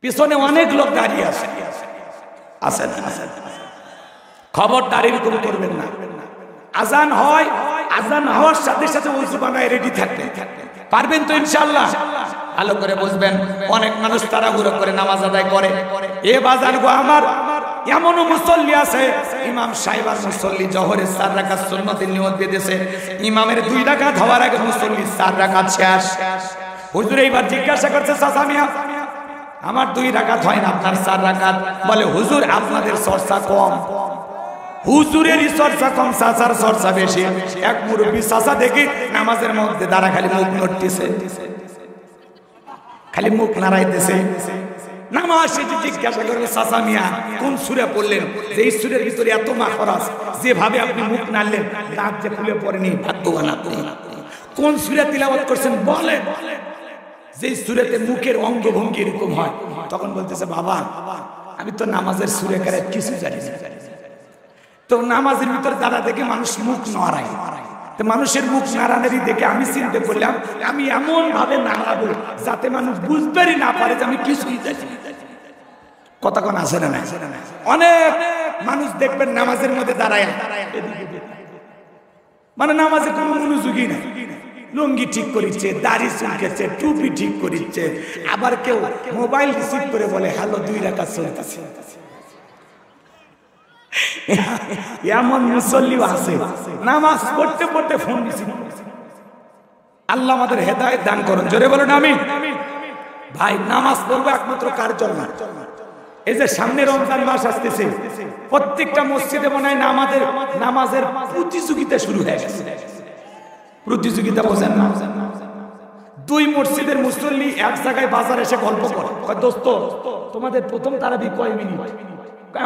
পিছনে অনেক লোক দাঁড়িয়ে আছে, আছেন খবরদার এরকম করবেন না। আজান হয়, আজান হওয়ার সাথে সাথে ওযু বানায় রেডি থাকবেন। পারবেন তো ইনশাআল্লাহ? ভালো করে বুঝবেন। অনেক মানুষ তাড়াহুড়ো করে নামাজ আদায় করে। এ বাজার গো আমার, এমনও মুসল্লি আছে ইমাম সাহেব আর মুসল্লি জোহরের 4 রাকাত সুন্নতের নিয়ত বেঁধেছে, ইমামের 2 রাকাত হওয়ার আগে মুসল্লি 4 রাকাত শেষ। হুজুর এইবার জিজ্ঞাসা করছে, চাচা মিয়া আমার 2 রাকাত হয় না, আপনার 4 রাকাত। বলে হুজুর আপনাদের চর্চা কম। হুজুরেরই চর্চা কম, চাচার চর্চা বেশি। এক মুরব্বী চাচা দেখি নামাজের মধ্যে দাঁড়া খালি মুখ নড়তেছে, খালি মুখ নাড়াইতেছে। নামাজ শেষে জিজ্ঞাসা করবে, চাচা মিয়া কোন সূরা পড়লেন যে এই সূরার ভিতরে এত মাখরাজ, যেভাবে আপনি মুখ নাড়লেন দাঁত যে ফুলে পড়েনি, ভাগ্যবান আপনি। কোন সূরা তিলাওয়াত করছেন বলেন, যে সূরাতে মুখের অঙ্গভঙ্গি এরকম হয়। তখন বলতেছে, বাবা আমি তো নামাজের সূরা কারে কিছু জানি না। তো নামাজের ভিতরে দাঁড়া দেখে মানুষ মুখ নাড়ায়, তো মানুষের মুখ নাড়ানাড়ি দেখে আমি চিন্তা করলাম আমি এমন ভাবে নাড়াবো যাতে মানুষ বুঝতেই না পারে যে আমি কিছুই জানি না। কথা কোন আসে না? অনেক মানুষ দেখবেন নামাজের মধ্যে দাঁড়ায় মানে নামাজে কোনো মনোযোগী নাই, লুঙ্গি ঠিক করিচ্ছে, দাড়ি চুলকেছে, টুপি ঠিক করিচ্ছে, আবার কেউ মোবাইল রিসিভ করে বলে হ্যালো 2 রাকাত চলতেছে। এমন মুসল্লিও আছে নামাজ পড়তে পড়তে ফোন রিসিভ করছে। আল্লাহ আমাদের হেদায়েত দান করুন, জোরে বলুন আমিন। ভাই নামাজ পড়বো একমাত্র কার জন্য? এই যে সামনে রমজান মাস আসতেছে, প্রত্যেকটা মসজিদে মনে হয় নামাজের প্রতিযোগিতা শুরু হয়ে গেছে। প্রতিযোগিতা বোঝেন না? 2 মসজিদের মুসল্লি এক জায়গায় বাজার এসে গল্প করে, দোস্ত তোমাদের প্রথম তারাবি কয় মিনিট?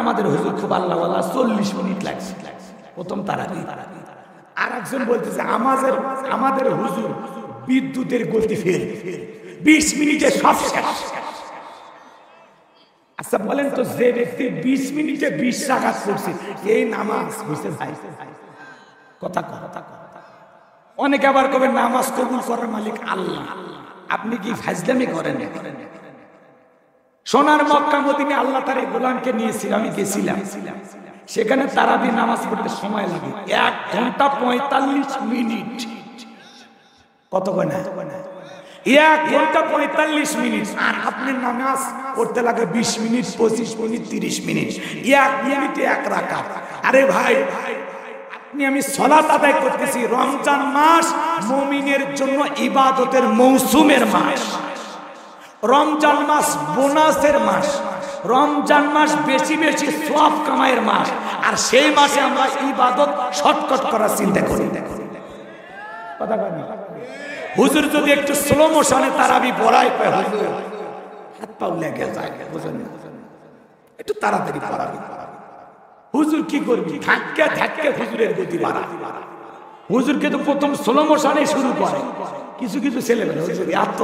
আমাদের হুজুর খুব আল্লাহ ওয়ালা 40 মিনিট লাগছে প্রথম তারাবি। আর একজন বলতেছে আমাদের হুজুর বিদ্যুতের গতি ফের 20 মিনিটে সব শেষ। আচ্ছা বলেন তো, যে ব্যক্তি 20 মিনিটে 20 রাকাত পড়ছে এই নামাজ বুঝতে ভাই? কথা কথা অনেকে আবার কবে নামাজ কবুল করার মালিক আল্লাহ। আপনি কি ফাজলামি করেন? সোনার মক্কা মদিনে আল্লাহ তার এই গোলামকে নিয়েছিল, আমি গেছিলাম, সেখানে তারাবি নামাজ পড়তে সময় লাগে 1 ঘন্টা 45 মিনিট। কত কয় না? 1 ঘন্টা 45 মিনিট। আর আপনি নামাজ পড়তে লাগে 20 মিনিট, 25 মিনিট, 30 মিনিট, 1 মিনিটে 1 রাকাত। আরে ভাই আমি সালাত আদায় করতেছি। রমজান মাস মুমিনের জন্য ইবাদতের মৌসুমের মাস, রমজান মাস বোনাসের মাস, রমজান মাস বেশি বেশি সওয়াব কামাইয়ের মাস। আর সেই মাসে আমরা ইবাদত শর্টকাট করার চিন্তা করি। হুজুর যদি একটু স্লো মোশনে তারাবি পড়ায়, হুজুর হাত পা লেগে যায়, বুঝেন? একটু তাড়াতাড়ি পড়াবি। হুজুর কি করবি? ধাক্কা ধাক্কা হুজুরের গতি বাড়ায়। হুজুর কিন্তু প্রথম স্লো মোশনে শুরু করে। কিছু কিছু ছেলেমেয়ে হুজুর এত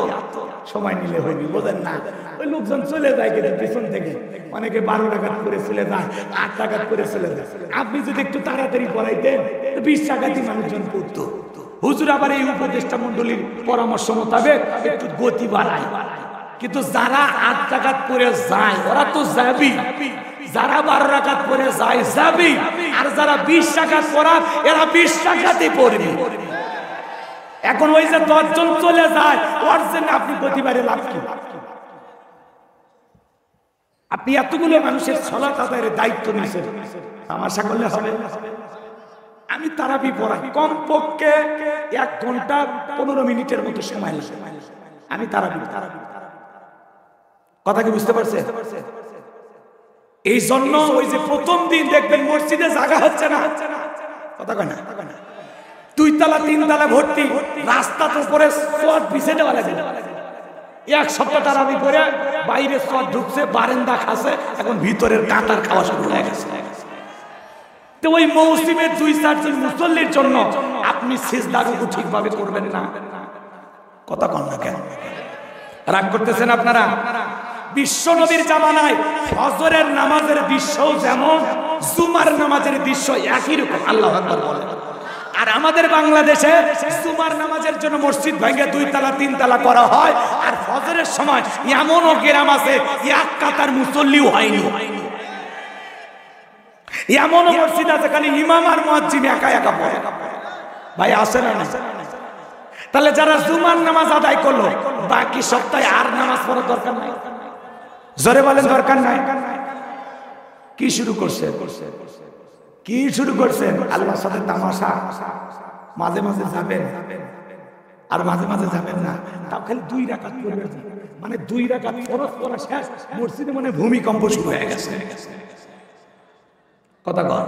সময় নিলে হইবি, বোঝেন না? ওই লোকজন চলে যায় কিন্তু পিছন থেকে, অনেকে 12 রাকাত করে চলে যায়, 8 রাকাত করে চলে যায়। আপনি যদি একটু তাড়াতাড়ি পড়াইতেন 20 রাকাতই মানুষজন পড়তো। হুজুর আবার এই উপদেষ্টা মন্ডলীর পরামর্শ মোতাবেক একটু গতি বাড়ায়। কিন্তু যারা 8 রাকাত করে যায় ওরা তো যাবি, যারা 12 রাকাত করে যায় যাবি, আর যারা 20 রাকাত পড়া এরা 20 রাকাতই পড়বে। এখন ওই যে 10 জন চলে যায় ওর জন্য আপনি প্রতিবারে লাভ কি? আপনি এতগুলো মানুষের সালাত আদায়ের দায়িত্ব নিয়েছেন, তামাশা করলে হবে? আমি তারাবি পড়াই কমপক্ষে 1 ঘন্টা 15 মিনিটের মতো সময় লাগে। আমি তারাবি কথা কি বুঝতে পারছেন? এই জন্য ওই যে প্রথম দিন দেখবেন মসজিদে জায়গা হচ্ছে না, কথা কয় না? 2 তলা 3 তলা ভর্তি, রাস্তা তো উপরে সওয়াত বিছে দেওয়া লাগে। 1 সপ্তাহ তারাবি করে বাইরে সওয়াত ঢুকছে, বারান্দা খাসে, এখন ভিতরের কাঁটার খাওয়া শুরু হয়ে গেছে। তো ওই মৌসুমে 2-4 জন মুসল্লির জন্য আপনি সিজদাটুকু ঠিকভাবে করবেন না, কথা কন না কেন? রাগ করতেছেন আপনারা? বিশ্ব নবীর জামানায় ফজরের নামাজের দৃশ্য যেমন জুমার নামাজের দৃশ্য একই রকম। আল্লাহু আকবার বলেন। আর আমাদের বাংলাদেশে জুমার নামাজের জন্য মসজিদ ভেঙে 2 তলা 3 তলা করা হয়, আর ফজরের সময় এমনও গ্রাম আছে এক কাতার মুসল্লিও হয়নি। এমনও মসজিদ আছে খালি ইমাম আর মুয়াজ্জিন একা একা পড়ে। ভাই আসে না? তাহলে যারা জুমার নামাজ আদায় করলো বাকি সপ্তাহে আর নামাজ পড়ার দরকার নাই। জোরে বলেন দরকার নাই। কি শুরু করছে? কি শুরু করছেন? আল্লাহর সাথে তামাশা। মাঝে মাঝে যাবেন আর মাঝে মাঝে যাবেন না, তাও খালি 2 রাকাত পড়বেন। মানে 2 রাকাত ফরজ পড়া শেষ, মসজিদে মানে ভূমিকম্প শুরু হয়ে গেছে। কথা কর।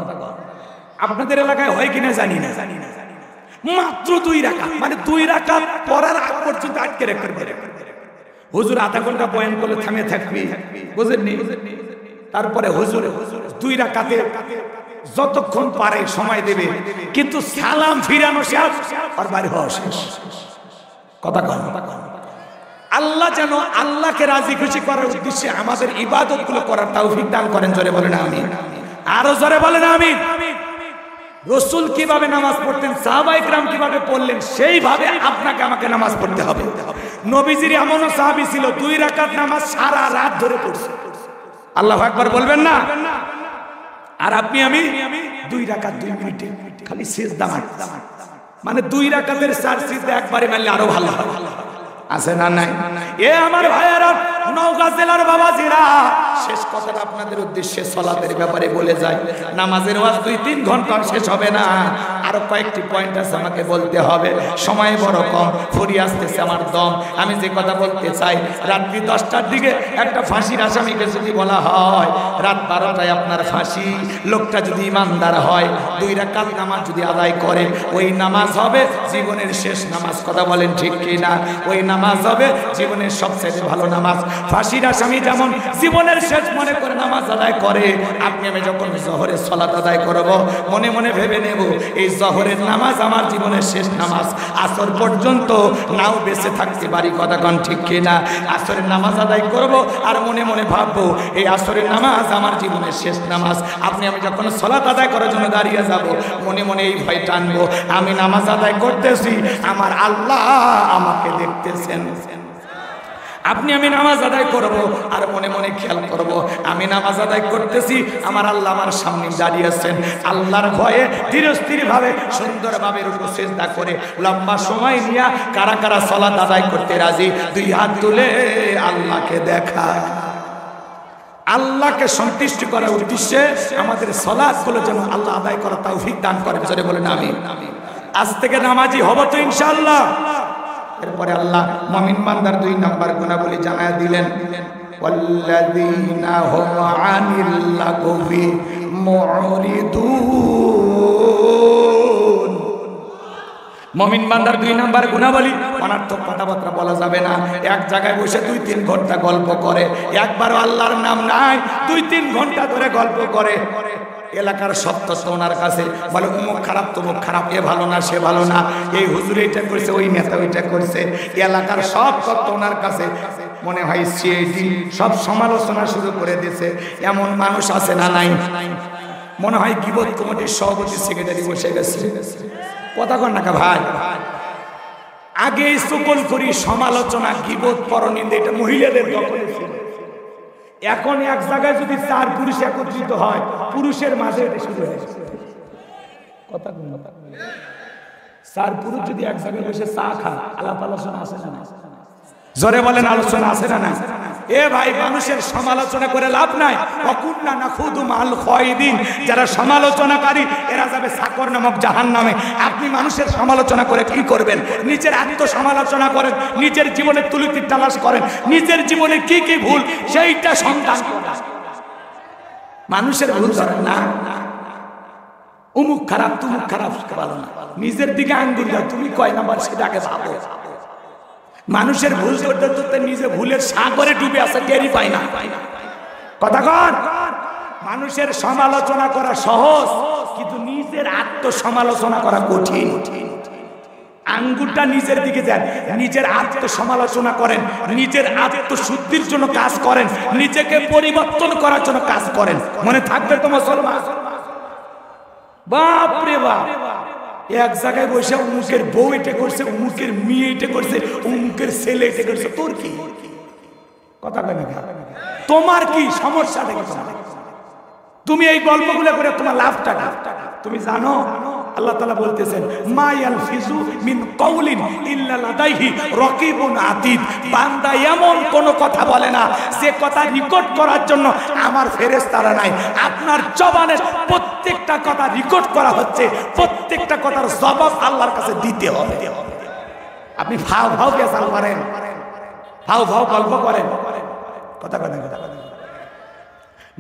আপনাদের এলাকায় হয় কিনা জানি না, মাত্র 2 রাকাত, মানে 2 রাকাত পড়ার আগ পর্যন্ত আটকে রাখতে পারে। হুজুর আধা ঘন্টা বয়ান করলে থামে থাকবি, বুঝেননি? তারপরে হুজুর 2 রাকাতে যতক্ষণ পারে সময় দেবে, কিন্তু সালাম ফিরানো শেষ আর বাড়ি হওয়া শেষ। কথা কন। আল্লাহ যেন আল্লাহকে রাজি খুশি করার উদ্দেশ্যে আমাদের ইবাদতগুলো করার তৌফিক দান করেন। জোরে বলেন আমিন। আরো জোরে বলেন আমিন। রাসূল কিভাবে নামাজ পড়তেন, সাহাবায়ে কেরাম কিভাবে পড়লেন, সেইভাবে আপনাকে আমাকে নামাজ পড়তে হবে। নবীজির এমনও সাহাবী ছিল 2 রাকাত নামাজ সারা রাত ধরে পড়ছে। আল্লাহু আকবার বলবেন না? আর আপনি আমি 2 রাকাত 2 মিনিটে খালি সিজদা মারতাম। মানে 2 রাকাতের 4 সিজদা একবারে মারলে আরো ভালো হয়। আছে না নাই? এ আমার ভাইয়েরা, নওগাঁ জেলার বাবাজিরা, শেষ কথাটা আপনাদের উদ্দেশ্যে সালাতের ব্যাপারে বলে যায়। নামাজের ওয়াজ 2-3 ঘন্টা শেষ হবে না, আরো কয়েকটি পয়েন্ট আছে আমাকে বলতে হবে। সময় বড় কম, ফুরিয়ে আসতেছে আমার দম। আমি যে কথা বলতে চাই, রাত্রি 10টার দিকে একটা ফাঁসির আসামিকে যদি বলা হয় রাত 12টায় আপনার ফাঁসি, লোকটা যদি ইমানদার হয় 2 রাকাত নামাজ যদি আদায় করে, ওই নামাজ হবে জীবনের শেষ নামাজ। কথা বলেন ঠিক কি না? ওই নামাজ হবে জীবনের সবচেয়ে ভালো নামাজ। ফাঁসির আসামি যেমন জীবনের শেষ মনে করে নামাজ আদায় করে, আপনি আমি যখন জোহরের সালাত আদায় করব মনে মনে ভেবে নেব এই জোহরের নামাজ আমার জীবনের শেষ নামাজ। আসর পর্যন্ত নাও বেঁচে থাকতে পারি। কথা কোন ঠিক কি না? আসরের নামাজ আদায় করব আর মনে মনে ভাববো এই আসরের নামাজ আমার জীবনের শেষ নামাজ। আপনি আমি যখন সালাত আদায় করার জন্য দাঁড়িয়ে যাব মনে মনে এই ভয় টানবো, আমি নামাজ আদায় করতেছি, আমার আল্লাহ আমাকে দেখতেছেন। আপনি আমি নামাজ আদায় করব আর মনে মনে খেয়াল করব আমি নামাজ আদায় করতেছি, আমার আল্লাহ আমার সামনে দাঁড়িয়ে আছেন। আল্লাহর ভয়ে ধীর স্থির ভাবে সুন্দরভাবে রুকু সিজদা করে লম্বা সময় নিয়ে কারা কারা সালাত আদায় করতে রাজি? 2 হাত তুলে আল্লাহকে দেখা। আল্লাহকে সন্তুষ্ট করার উদ্দেশ্যে আমাদের সালাতগুলো যেন আল্লাহ আদায় করার তৌফিক দান করেন। জোরে বলেন আমিন। আজ থেকে নামাজি হব তো ইনশাআল্লাহ। এরপরে আল্লাহ মুমিন বান্দার 2 নাম্বার গুণাবলী জানায় দিলেন, ওয়াল্লাযীনা হুম আনিল লাগবি মুরিদুন। মুমিন বান্দার 2 নাম্বার গুণাবলী, অনার্থক কথাবার্তা বলা যাবে না। এক জায়গায় বসে 2-3 ঘন্টা গল্প করে, একবারও আল্লাহর নাম নাই, 2-3 ঘন্টা ধরে গল্প করে। এলাকার সব তথ্য ওনার কাছে, বলে অমুক খারাপ তমুক খারাপ, এ ভালো না সে ভালো না, এই হুজুর এটা করছে, ওই নেতা ওইটা করছে। এলাকার সব তথ্য ওনার কাছে, মনে হয় সিআইডি সব সমালোচনা শুরু করে দিয়েছে। এমন মানুষ আছে না নাই? মনে হয় গীবত কমিটির সভাপতি সেক্রেটারি বসে গেছে। কথা কন না ভাই? আগে সকল করি সমালোচনা, গীবত, পরনিন্দা এটা মহিলাদের দখলে ছিল। এখন এক জায়গায় যদি 4 পুরুষ একত্রিত হয়, পুরুষের মাঝে এটা শুরু হয়ে গেছে। কথা কোন কথা? 4 পুরুষ যদি এক জায়গায় বসে চা খায়, আলাপ আলোচনা আছে না? জোরে বলেন আলোচনা আছে না? এ ভাই, মানুষের সমালোচনা করে লাভ নাই। ওয়াকুন্না নাখুদু মাল খায়দিন, যারা সমালোচনাকারী এরা যাবে সাকর নামক জাহান্নামে। আপনি মানুষের সমালোচনা করে কি করবেন? নিজের আত্মসমালোচনা করেন, নিজের জীবনের তুলিতি তালাশ করেন, নিজের জীবনে কি কি ভুল সেইটা সন্ধান করেন। মানুষের ভুল ধরেন না, অমুক খারাপ তুমুক খারাপ ভালো না, নিজের দিকে আঙ্গুল দাও, তুমি কয় নাম্বার সেটাকে ভাবো। মানুষের ভুল ধরতে ধরতে নিজে ভুলের সাগরে ডুবে আছে, টেরি পায় না। কথা কর। মানুষের সমালোচনা করা সহজ, কিন্তু নিজের আত্মসমালোচনা করা কঠিন। আঙ্গুলটা নিজের দিকে যান, নিজের আত্মসমালোচনা করেন, নিজের আত্মশুদ্ধির জন্য কাজ করেন, নিজেকে পরিবর্তন করার জন্য কাজ করেন। মনে থাকবে তো মুসলমান? বাপ রে বাপ, এক জায়গায় বসে অমুকের বউ এটা করছে, অমুকের মেয়ে এটা করছে, অমুকের ছেলে এটা করছে, তোর কি কথা কয় না? তোমার কি সমস্যা দেখে? তুমি এই গল্পগুলো করে তোমার লাভটা কি? তুমি জানো আল্লাহ তাআলা বলতেছেন মা ইয়ালফিজু মিন কাউলিন ইল্লা লাদাইহি রাকিবুন আতীদ। বান্দা এমন কোন কথা বলে না যে কথা রেকর্ড করার জন্য আমার ফেরেশতারা নাই। আপনার জবানের প্রত্যেকটা কথা রেকর্ড করা হচ্ছে, প্রত্যেকটা কথার জবাব আল্লাহর কাছে দিতে হবে। আপনি ভাও ভাও পেশাল করেন, ভাও ভাও গল্প করেন, কথা করেন।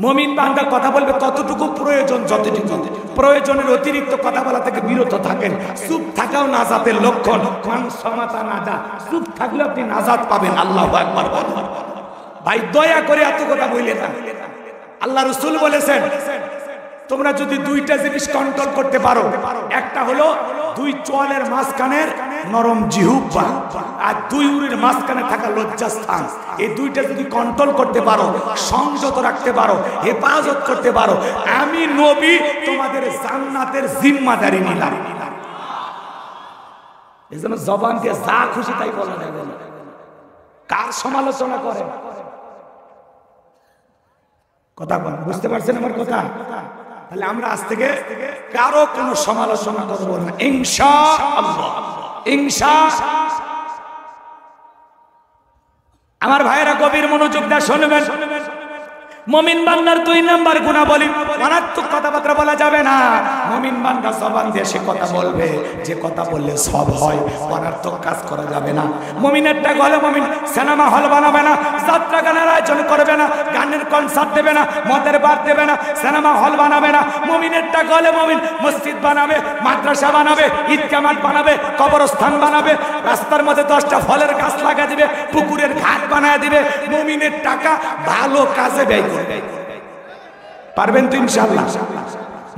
মুমিন বান্দা কথা বলবে ততটুকু প্রয়োজন, যতটুকু প্রয়োজনের অতিরিক্ত কথা বলা থেকে বিরত থাকেন। চুপ থাকাও নাজাতের লক্ষণ। মান সমাতা নাজাত, চুপ থাকলে আপনি নাজাত পাবেন। আল্লাহু আকবার। ভাই দয়া করে এত কথা বললেন না। আল্লাহ রাসূল বলেছেন তোমরা যদি দুইটা জিনিস কন্ট্রোল করতে পারো, একটা হলো দুই চোয়ালের মাঝখানের নরম জিহ্বা আর দুই উরের মাঝখানে থাকা লজ্জাস্থান, এই দুইটা যদি কন্ট্রোল করতে পারো, সংযত রাখতে পারো, হেফাজত করতে পারো, আমি নবী তোমাদের জান্নাতের জিম্মাদারি নিলাম। এই জন্য জবান দিয়ে যা খুশি তাই বলা যাবে না। কার সমালোচনা করে কথা বল, বুঝতে পারছেন আমার কথা? তাহলে আমরা আজ থেকে কারো কোনো সমালোচনা করব না ইনশাআল্লাহ। আমার ভাইয়েরা গভীর মনোযোগ দিয়ে শুনবেন। মুমিন বান্দার 2 নাম্বার গুণাবলী, মারাত্মক কথাবার্তা বলা যাবে না। মুমিন বান্দা জবান দিয়ে সে কথা বলবে যে কথা বললে সব হয়, মারাত্মক কাজ করা যাবে না। মুমিনের টাকা হলো মুমিন সিনেমা হল বানাবে না, যাত্রা গানের আয়োজন করবে না, গানের কনসার্ট দেবে না, মদের বার দেবে না, সিনেমা হল বানাবে না। মুমিনের টাকা হলে মুমিন মসজিদ বানাবে, মাদ্রাসা বানাবে, ঈদগাহ মাঠ বানাবে, কবরস্থান বানাবে, রাস্তার মধ্যে 10টা ফলের গাছ লাগা দিবে, পুকুরের ঘাট বানায় দিবে। মুমিনের টাকা ভালো কাজে ব্যয় পারবেন তো ইনশাআল্লাহ।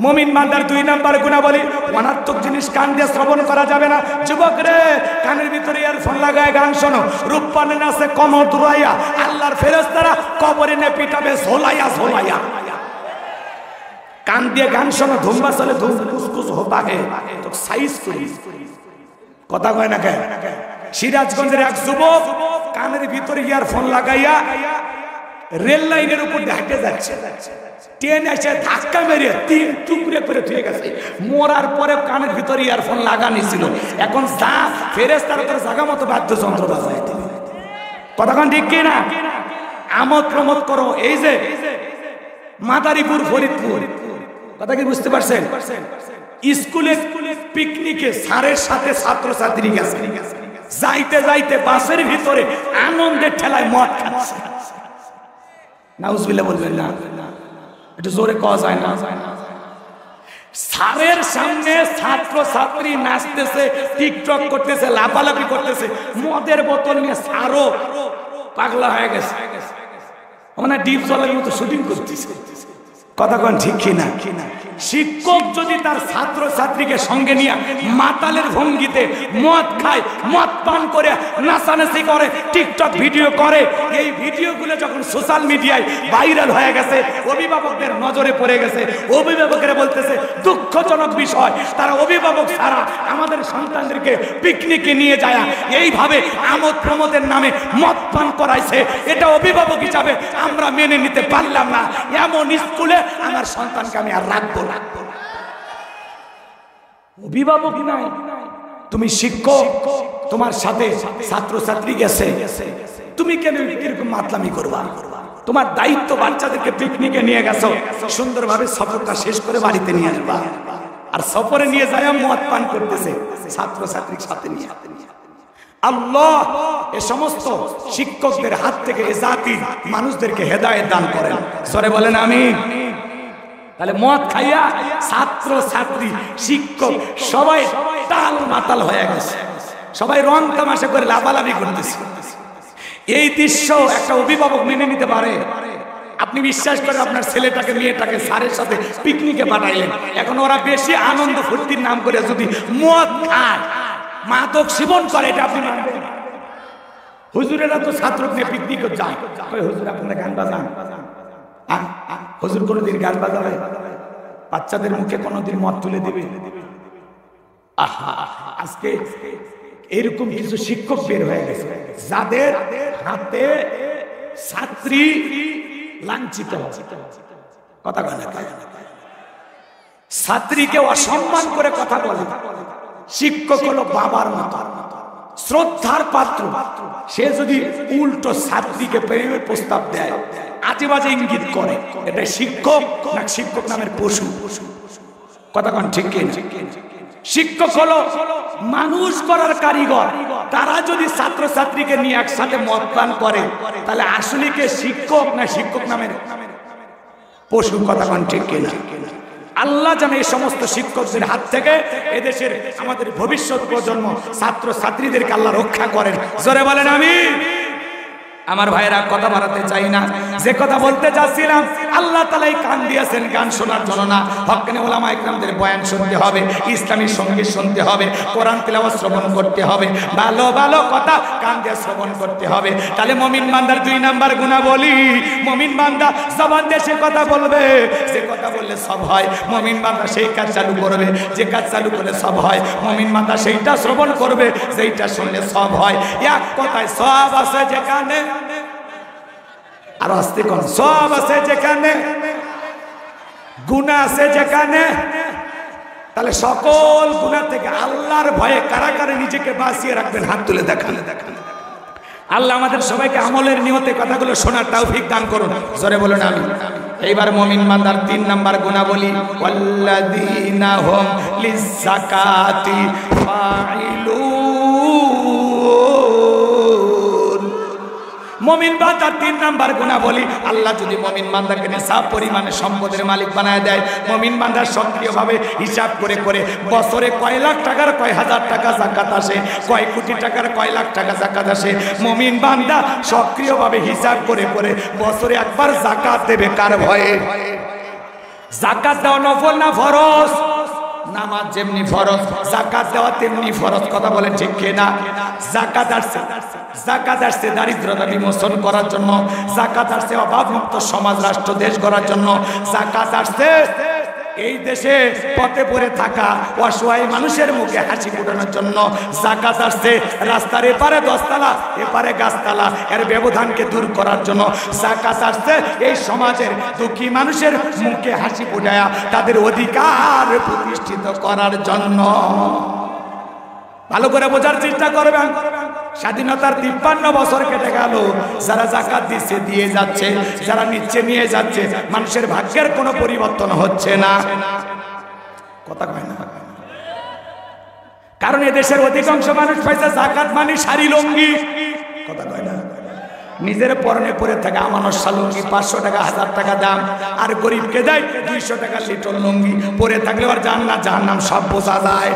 মুমিন বান্দার 2 নাম্বার গুণাবলী, অনার্থক জিনিস কান দিয়ে শ্রবণ করা যাবে না। যুবক রে, কানের ভিতরে ইয়ারফোন লাগায় গান শোনো, রূপপানের আছে কমর দুরাইয়া, আল্লাহর ফেরেশতারা কবরে নে পিটাবে ঝোলাইয়া ঝোলাইয়া। কান দিয়ে গান শোনো, ধুমবা চলে ধুম কুসকুস হোতা হে তো সাইজ করি, কথা কয় না কেন? সিরাজগঞ্জের এক যুবক কানের ভিতরে ইয়ারফোন লাগাইয়া রেল লাইনের উপর হেঁটে যাচ্ছে, ট্রেন এসে ধাক্কা মেরে 3 টুকরে করে ধুয়ে গেছে। মরার পরে কানের ভিতরে ইয়ারফোন লাগানি ছিল, এখন যা ফেরেশতারা তার জায়গা মতো বাদ্যযন্ত্র বাজায় দিবে। কতক্ষণ ঠিক কি না? আমোদ প্রমোদ করো। এই যে মাদারীপুর, ফরিদপুর, কথা কি বুঝতে পারছেন? স্কুলে পিকনিকে স্যারের সাথে ছাত্র ছাত্রী গেছে, যাইতে যাইতে বাসের ভিতরে আনন্দের ঠেলায় মদ খাচ্ছে। নাউজুবিল্লাহ বলবেন না, একটু জোরে কওয়া যায় না? স্যারের সামনে ছাত্র ছাত্রী নাচতেছে, টিকটক করতেছে, লাফালাফি করতেছে, মদের বোতল নিয়ে স্যারও পাগলা হয়ে গেছে, মানে ডিপ জলের মতো শুটিং করতেছে। কথা কোন ঠিক কিনা? শিক্ষক যদি তার ছাত্র ছাত্রীকে সঙ্গে নিয়ে মাতালের ভঙ্গিতে মদ খায়, মদ পান করে নাচানাচি করে, টিকটক ভিডিও করে, এই ভিডিওগুলো যখন সোশ্যাল মিডিয়ায় ভাইরাল হয়ে গেছে, অভিভাবকদের নজরে পড়ে গেছে, অভিভাবকেরা বলতেছে দুঃখজনক বিষয়, তারা অভিভাবক ছাড়া আমাদের সন্তানদেরকে পিকনিকে নিয়ে যায় এইভাবে আমোদ প্রমোদের নামে মদ পান করাইছে। এটা অভিভাবক হিসাবে আমরা মেনে নিতে পারলাম না। এমন স্কুলে আমার সন্তানকে আমি আর রাখবো না। অভিভাবক নাই, তুমি শিক্ষক, তোমার সাথে ছাত্র ছাত্রী গেছে, তুমি কেন এরকম মাতলামি করবা? তোমার দায়িত্ব বাচ্চাদেরকে পিকনিকে নিয়ে গেছো, সুন্দরভাবে সফরটা শেষ করে বাড়িতে নিয়ে আসবা। আর সফরে নিয়ে যায় মদ পান করতেছে ছাত্র ছাত্রীর সাথে নিয়ে। আল্লাহ এ সমস্ত শিক্ষকদের হাত থেকে এ জাতির মানুষদেরকে হেদায়েত দান করেন। সরে বলেন আমিন। তাহলে মদ খাইয়া ছাত্র ছাত্রী শিক্ষক সবাই টাল মাতাল হয়ে গেছে, সবাই রং তামাশা করে লাফালাফি করতেছে। এই দৃশ্য একটা অভিভাবক মেনে নিতে পারে? আপনি বিশ্বাস করেন আপনার ছেলেটাকে মেয়েটাকে স্যারের সাথে পিকনিকে পাঠাইলেন, এখন ওরা বেশি আনন্দ ফুর্তির নাম করে যদি মদ খায়, মাদক সেবন করে, এটা আপনি মানবেন? হুজুরেরা তো ছাত্র নিয়ে পিকনিক যায়, হুজুর আপনারা গান বাজান, হুজুর কোনোদিন গান বাজাবে? বাচ্চাদের মুখে কোনোদিন মদ তুলে দিবে? আহা, আজকে এরকম কিছু শিক্ষক বের হয়ে গেছে যাদের হাতে ছাত্রী লাঞ্ছিত কথা বলে, ছাত্রীকে অসম্মান করে কথা বলে। শিক্ষক হলো বাবার মতো, শ্রদ্ধার পাত্র। সে যদি উল্টো ছাত্রীকে প্রেমের প্রস্তাব দেয়, আজে বাজে ইঙ্গিত করে, এটা শিক্ষক না শিক্ষক নামের পশু? কথা কোন ঠিক কিনা? শিক্ষক হলো মানুষ করার কারিগর। তারা যদি ছাত্র ছাত্রীকে নিয়ে একসাথে মত পান করে, তাহলে আসলে কে শিক্ষক না শিক্ষক নামের পশু? কথা কোন ঠিক কিনা? আল্লাহ যেন এই সমস্ত শিক্ষকদের হাত থেকে এদেশের আমাদের ভবিষ্যৎ প্রজন্ম ছাত্র ছাত্রীদেরকে আল্লাহ রক্ষা করেন। জোরে বলেন আমিন। আমার ভাইরা কথা বাড়াতে চাই না, যে কথা বলতে চাচ্ছিলাম, আল্লাহ তাআলা কান দিয়েছেন গান শোনার জন্য না, হক্কানি উলামা ইকরামদের বয়ান শুনতে হবে, ইসলামী সঙ্গীত শুনতে হবে, কোরআন তিলাওয়াত শ্রবণ করতে হবে, ভালো ভালো কথা কান দিয়ে শ্রবণ করতে হবে। তাহলে মুমিন বান্দার 2 নাম্বার গুণাবলী, মুমিন বান্দা জবান দিয়ে সে কথা বলবে, যে কথা বললে সব হয়। মুমিন বান্দা সেই কাজ চালু করবে, যে কাজ চালু করলে সব হয়। মুমিন বান্দা সেইটা শ্রবণ করবে, যেইটা শুনলে সব হয়। এক কথায় সব আছে যেখানে, আর আস্তে কোন সব আছে যেখানে, গুনাহ আছে যেখানে। তাহলে সকল গুনাহ থেকে আল্লাহর ভয়ে কারা কারা নিজেকে বাঁচিয়ে রাখবেন, হাত তুলে দেখান। আল্লাহ আমাদের সবাইকে আমলের নিয়তে কথাগুলো শোনার তৌফিক দান করুন। জোরে বলুন আমিন। এইবার মুমিন বান্দার 3 নাম্বার গুণাবলী, ওয়াল্লাযীনা হুম লিয-যাকাতি ফাইলুন। মুমিন বান্দার 3 নাম্বার গুণাবলী, আল্লাহ যদি মুমিন বান্দাকে নিসাব পরিমাণে সম্পদের মালিক বানায় দেয়, মুমিন বান্দা সক্রিয়ভাবে হিসাব করে করে বছরে কয় লাখ টাকার কয় হাজার টাকা যাকাত আসে, কয় কোটি টাকার কয় লাখ টাকা যাকাত আসে, মুমিন বান্দা সক্রিয়ভাবে হিসাব করে করে বছরে একবার যাকাত দেবে। কার ভয়ে? যাকাত দেওয়া নফল না ফরজ? নামাজ যেমনি ফরজ, যাকাত দেওয়া তেমনি ফরজ। কথা বলেন ঠিক কিনা? যাকাত আসছে, যাকাত আসছে দারিদ্রতা বিমোচন করার জন্য, যাকাত আসছে অভাবমুক্ত সমাজ রাষ্ট্র দেশ গড়ার জন্য, যাকাত আসছে এই দেশে পথে পড়ে থাকা অসহায় মানুষের মুখে হাসি ফোটানোর জন্য, যাকাত আসছে রাস্তার এপারে 10 তালা এপারে গাছতলা এর ব্যবধানকে দূর করার জন্য, যাকাত আসছে এই সমাজের দুঃখী মানুষের মুখে হাসি ফোটায়া তাদের অধিকার প্রতিষ্ঠিত করার জন্য। ভালো করে বোঝার চেষ্টা করবেন। স্বাধীনতার 53 বছর কেটে গেল, যারা যাকাত দিচ্ছে দিয়ে যাচ্ছে, যারা নিচ্ছে নিয়ে যাচ্ছে, মানুষের ভাগ্যের কোনো পরিবর্তন হচ্ছে না। কথা কয় না, কারণ এদেশের অধিকাংশ মানুষ পাইছে যাকাত মানে শাড়ি লুঙ্গি। কথা কয় না, নিজের পরনে পরে থাকে আমানত লুঙ্গি 500 টাকা 1000 টাকা দাম, আর গরিবকে দেয় 200 টাকা লিটল লুঙ্গি। পরে থাকলে আর জান্নাত জাহান্নাম সব বোঝা যায়।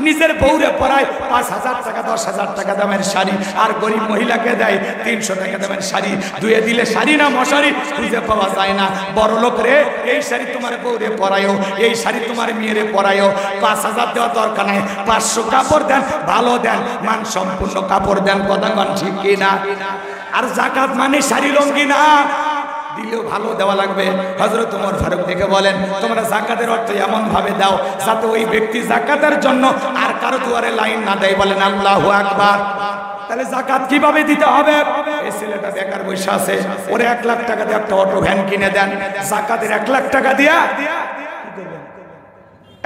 নিজের বউরে পরায় 5000 টাকা 10,000 টাকা দামের শাড়ি, আর গরিব মহিলাকে দেয় 300 টাকা দামের শাড়ি। ধুয়ে দিলে শাড়ি না মশারি খুঁজে পাওয়া যায় না। বড় লোক রে, এই শাড়ি তোমার বউরে পরায়ও, এই শাড়ি তোমার মেয়েরে পরায়ও। 5000 দেওয়া দরকার নাই, 500 কাপড় দেন, ভালো দেন, মান সম্পূর্ণ কাপড় দেন। কথা কন ঠিক কিনা? আর যাকাত মানে শাড়ি লুঙ্গি না, দিলেও ভালো দেওয়া লাগবে। হযরত ওমর ফারুক দেখে বলেন, তোমরা যাকাতের অর্থ এমন ভাবে দাও যাতে ওই ব্যক্তি যাকাতের জন্য আর কারো দুয়ারে লাইন না দেয়। বলেন আল্লাহু আকবার। তাহলে যাকাত কিভাবে দিতে হবে? এই ছেলেটা বেকার বসে আছে, ওরে 1 লাখ টাকা দিয়ে একটা অটো ভ্যান কিনে দেন। যাকাতের 1 লাখ টাকা দিয়া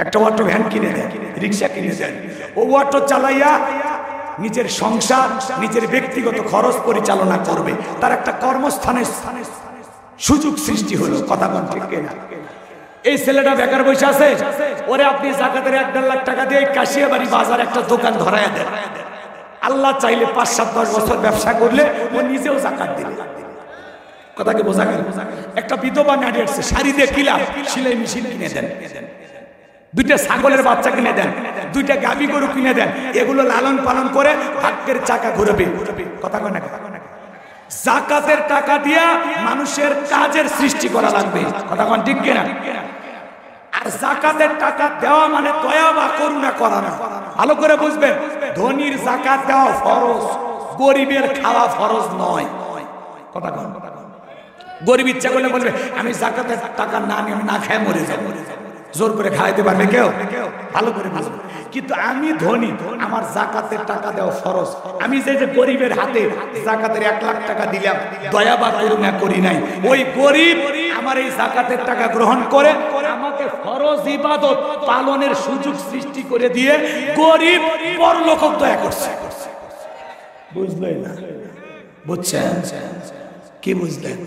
একটা অটো ভ্যান কিনে দেন, রিক্সা কিনে দেন। ও অটো চালাইয়া নিজের সংসার, নিজের ব্যক্তিগত খরচ পরিচালনা করবে, তার একটা কর্মস্থানের সুযোগ সৃষ্টি হলো। কথা বল ঠিক কিনা? এই ছেলেটা বেকার বসে আছে, ওরে আপনি যাকাতের 1.5 লাখ টাকা দিয়ে কাশিয়াবাড়ি বাজার একটা দোকান ধরায় দেন। আল্লাহ চাইলে 5-7-10 বছর ব্যবসা করলে ও নিজেও যাকাত দিবে। কথা কি বোঝা গেল? একটা বিধবা নারী আসছে, শাড়ি দিয়ে কিলা সেলাই মেশিন কিনে দেন, 2টা ছাগলের বাচ্চা কিনে দেন, 2টা গাভী গরু কিনে দেন। এগুলো লালন পালন করে ভাগ্যের চাকা ঘুরবে। কথা কয় না? যাকাতের টাকা দিয়া মানুষের কাজের সৃষ্টি করা লাগবে। কথা কন ঠিক কিনা? আর যাকাতের টাকা দেওয়া মানে দয়া বা করুণা করা না। ভালো করে বুঝবেন, ধনীর যাকাত দেওয়া ফরজ, গরিবের খাওয়া ফরজ নয়। কথা কন? গরিব ইচ্ছা করলে বলবে আমি যাকাতের টাকা না নিয়ে আমি না খেয়ে মরে যাব। জোর করে খাওয়াইতে পারবে কেউ? ভালো করে বুঝবে। কিন্তু আমি ধনী, আমার যাকাতের টাকা দেওয়া ফরজ। আমি যে গরিবের হাতে যাকাতের 1 লাখ টাকা দিলাম, দয়া বা করুণা করি নাই, ওই গরিব আমার এই যাকাতের টাকা গ্রহণ করে আমাকে ফরজ ইবাদত পালনের সুযোগ সৃষ্টি করে দিয়ে গরিব পরলোক দয়া করছে। বুঝলেন না? বুঝছেন কি বুঝলেন?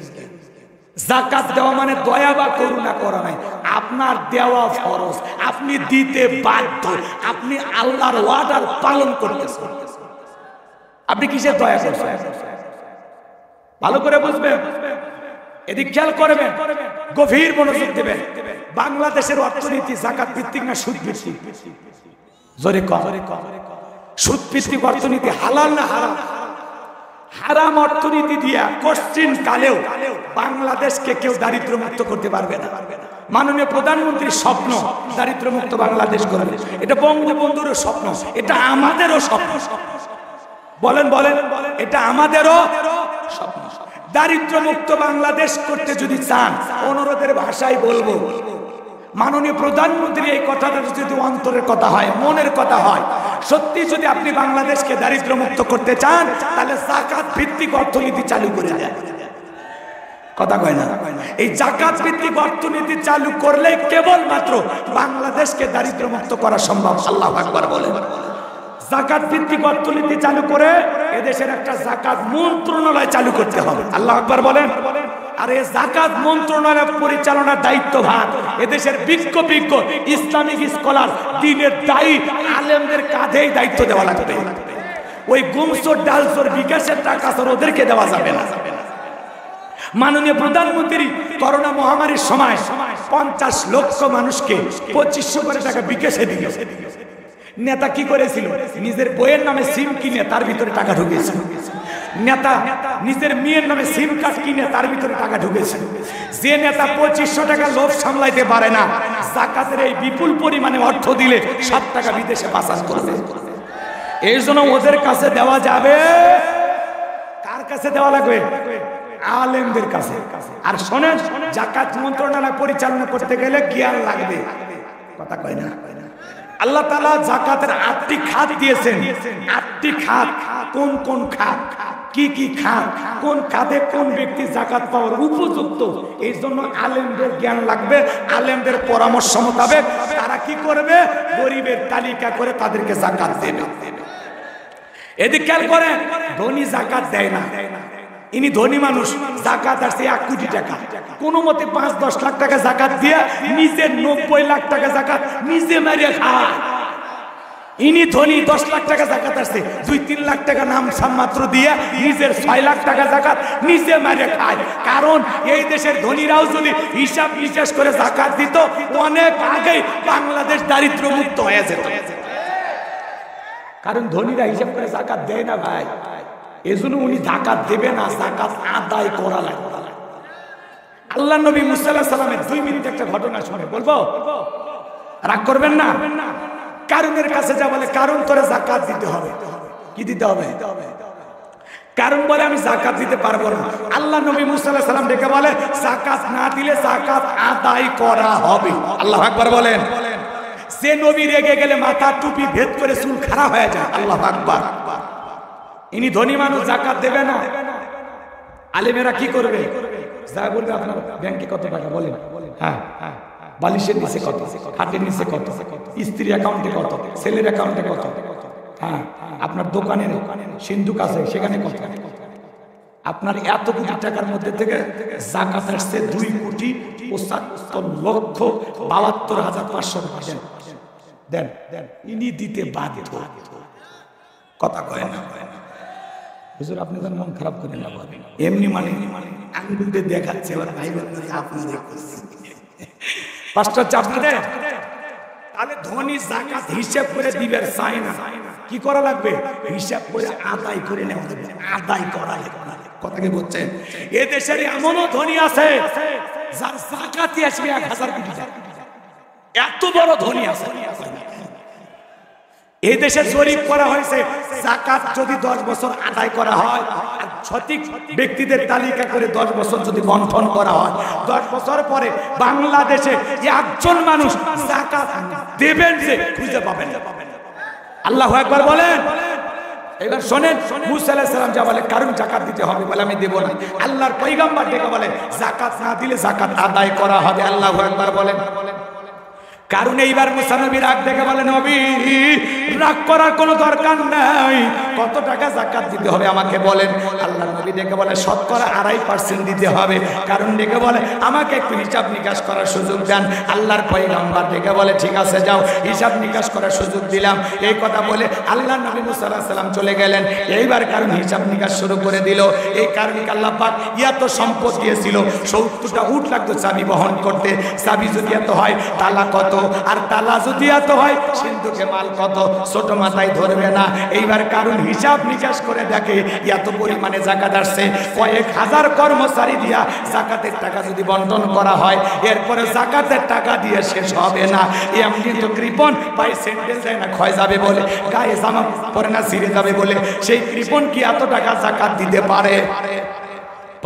যাকাত দেওয়া মানে দয়া বা করুণা করা নাই, আপনার দেওয়া ফরজ, আপনি দিতে বাধ্য, আপনি আল্লাহর ওয়ার্ডার পালন করতেছেন। আপনি কিসের দয়া করছেন? ভালো করে বুঝবেন, এদিক খেয়াল করবেন, গভীর মনোযোগ দেবেন। বাংলাদেশের অর্থনীতি যাকাত ভিত্তিক না সুদ ভিত্তিক? জোরে কম। সুদ ভিত্তিক অর্থনীতি হালাল না হারাম? হারাম অর্থনীতি দিয়া কোশ্চিন কালেও বাংলাদেশকে কেউ দারিদ্র মুক্ত করতে পারবে না। মাননীয় প্রধানমন্ত্রীর স্বপ্ন দারিদ্র মুক্ত বাংলাদেশ করবে, এটা বঙ্গবন্ধুরও স্বপ্ন, এটা আমাদেরও স্বপ্ন। বলেন বলেন, এটা আমাদেরও স্বপ্ন। দারিদ্র মুক্ত বাংলাদেশ করতে যদি চান, অনুরোধের ভাষায় বলবো, মাননীয় প্রধানমন্ত্রী এই কথাটা যদি অন্তরের কথা হয়, মনের কথা হয়, সত্যি যদি আপনি বাংলাদেশকে দারিদ্র মুক্ত করতে চান, তাহলে যাকাত ভিত্তিক অর্থনীতি চালু করে দেন। কথা কয় না? এই যাকাত ভিত্তিক অর্থনীতি চালু করলে কেবলমাত্র বাংলাদেশকে দারিদ্র মুক্ত করা সম্ভব। আল্লাহু আকবার বলেন। যাকাত ভিত্তিক অর্থনীতি চালু করে এদেশের একটা যাকাত মন্ত্রণালয় চালু করতে হবে। আল্লাহু আকবার বলেন। আর এই যাকাত মন্ত্রণালয় পরিচালনার দায়িত্বভার এদেশের বিজ্ঞ ইসলামিক স্কলার, দ্বীনের দায়ী আলেমদের কাঁধেই দায়িত্ব দেওয়া লাগবে। ওই গুমসোর ডালসোর বিকাশের টাকা ওদেরকে দেওয়া যাবে না। মাননীয় প্রধানমন্ত্রী করোনা মহামারীর সময় 50 লক্ষ মানুষকে 2500 করে টাকা বিকাশে দিল। নেতা কি করেছিল? নিজের বইয়ের নামে সিম কিনে তার ভিতরে টাকা ঢুকিয়েছিল। নেতা নিজের মেয়ের নামে সিম কার্ড কিনে তার ভিতরে টাকা ঢুকেছিল। যে নেতা 2500 টাকা লোভ সামলাইতে পারে না, যাকাতের এই বিপুল পরিমাণে অর্থ দিলে 7 টাকা বিদেশে পাচার করবে। এই জন্য ওদের কাছে দেওয়া যাবে। কার কাছে দেওয়া লাগবে? আলেমদের কাছে। আর শোনেন, যাকাত মন্ত্রণালয় পরিচালনা করতে গেলে জ্ঞান লাগবে। কথা কয় না? আল্লাহ তাআলা যাকাতের 8টি খাত দিয়েছেন। 8টি খাত। কোন কোন খাত, কি কি খাত, কোন খাতে কোন ব্যক্তি যাকাত পাওয়ার উপযুক্ত, এই জন্য আলেমদের জ্ঞান লাগবে। আলেমদের পরামর্শ মোতাবেক তারা কি করবে? গরিবের তালিকা করে তাদেরকে যাকাত দেবে। এদিকে খেয়াল করেন, ধনী যাকাত দেয় না। ইনি ধনী মানুষ, যাকাত আসছে 1 কোটি টাকা, কোন মতে 5-10 লাখ টাকা যাকাত দিয়ে নিজের 90 লাখ টাকা যাকাত নিজে মারিয়ে খায়। ইনি ধনী, 10 লাখ টাকা যাকাত আসছে, 2-3 লাখ টাকা নাম মাত্র দিয়ে নিজের 6 লাখ টাকা যাকাত নিজে মারিয়ে খায়। কারণ এই দেশের ধনীরাও যদি হিসাব নিকাশ করে যাকাত দিত, অনেক আগেই বাংলাদেশ দারিদ্র মুক্ত হয়ে যেত। কারণ ধনীরা হিসাব করে যাকাত দেয় না ভাই, এজন্য উনি যাকাত দেবে না, যাকাত আদায় করা লাগবে। আল্লাহ নবী মুসা আলাইহিস সালামের 2 মিনিট একটা ঘটনা শুনে বলবো, রাগ করবেন না। কারুনের কাছে যা বলে, কারণ তোরে যাকাত দিতে হবে। কি দিতে হবে? কারণ বলে আমি যাকাত দিতে পারবো না। আল্লাহ নবী মুসা আলাইহিস সালাম ডেকে বলে, যাকাত না দিলে যাকাত আদায় করা হবে। আল্লাহু আকবার বলেন। যে নবী রেগে গেলে মাথা টুপি ভেদ করে চুল খাড়া হয়ে যায়। আল্লাহু আকবার। ইনি ধনী মানুষ, যাকাত দেবে না। আলেমেরা কি করবে? যা বলবে, আপনার ব্যাংকে কত টাকা বলেন, হ্যাঁ, বালিশের নিচে কত, খাটের নিচে কত, স্ত্রীর অ্যাকাউন্টে কত, ছেলের অ্যাকাউন্টে কত, হ্যাঁ, আপনার দোকানের সিন্ধুক আছে সেখানে কত, আপনার এত কোটি টাকার মধ্যে থেকে যাকাত আসছে 2,75,72,500 টাকা দেন। ইনি দিতে বাধ্য। কথা কয় না? হুজুর আপনি যেন মন খারাপ করে না বলেন, এমনি মানে আঙ্গুল দিয়ে দেখাচ্ছে ভাই আপনাদের 5টা চাপ দেন। তাহলে ধনী যাকাত হিসাব করে দিবেন চাই না, কি করা লাগবে? হিসাব করে আদায় করে নেওয়া লাগবে, আদায় করা লাগবে। কথা কি বলছেন? এ দেশের এমনও ধনী আছে যার যাকাতই আসবে 1000 কোটি টাকা। এত বড় ধনী আছে। এই দেশে জরিপ করা হয়েছে, যাকাত যদি 10 বছর আদায় করা হয় আর সঠিক ব্যক্তিদের তালিকা করে 10 বছর যদি বন্টন করা হয়, 10 বছর পরে বাংলাদেশে একজন মানুষ যাকাত দেবেন যে খুঁজে পাবেন না। আল্লাহু আকবার বলেন। এবার শোনেন, মুসা আলাইহিস সালাম যা বলে কারণ যাকাত দিতে হবে, বলে আমি দেব না। আল্লাহর পয়গম্বর ডেকে বলে যাকাত না দিলে যাকাত আদায় করা হবে। আল্লাহু আকবার বলেন। কারণ এইবার মুসা নবী রাগ দেখে বলে, নবী রাগ করার কোনো দরকার নাই, কত টাকা যাকাত দিতে হবে আমাকে বলেন। আল্লাহ নবী ডেকে বলে শতকরা 2.5% দিতে হবে। কারণ ডেকে বলে আমাকে একটু হিসাব নিকাশ করার সুযোগ দেন। আল্লাহর পয়গম্বর ডেকে বলে ঠিক আছে যাও, হিসাব নিকাশ করার সুযোগ দিলাম। এই কথা বলে আল্লাহ নবী মুসা আলাইহিস সালাম চলে গেলেন। এইবার কারণ হিসাব নিকাশ শুরু করে দিল। এই কারণে আল্লাহ পাক এত সম্পদ দিয়েছিল, 70টা উট লাগতো চাবি বহন করতে। চাবি যদি এত হয় তালা কত, আর তালা যদি এত হয় সিন্ধুকে মাল কত, ছোট মাথায় ধরবে না। এইবার কারণ হিসাব নিকাশ করে দেখে এত পরিমাণে যাকাত আসছে, কয়েক হাজার কর্মচারী দিয়া যাকাতের টাকা যদি বন্টন করা হয়, এরপরে যাকাতের টাকা দিয়ে শেষ হবে না। এমনি তো কৃপণ পায়ে স্যান্ডেল যায় না, ক্ষয় যাবে বলে, গায়ে জামা পরে না ছিঁড়ে যাবে বলে, সেই কৃপণ কি এত টাকা যাকাত দিতে পারে?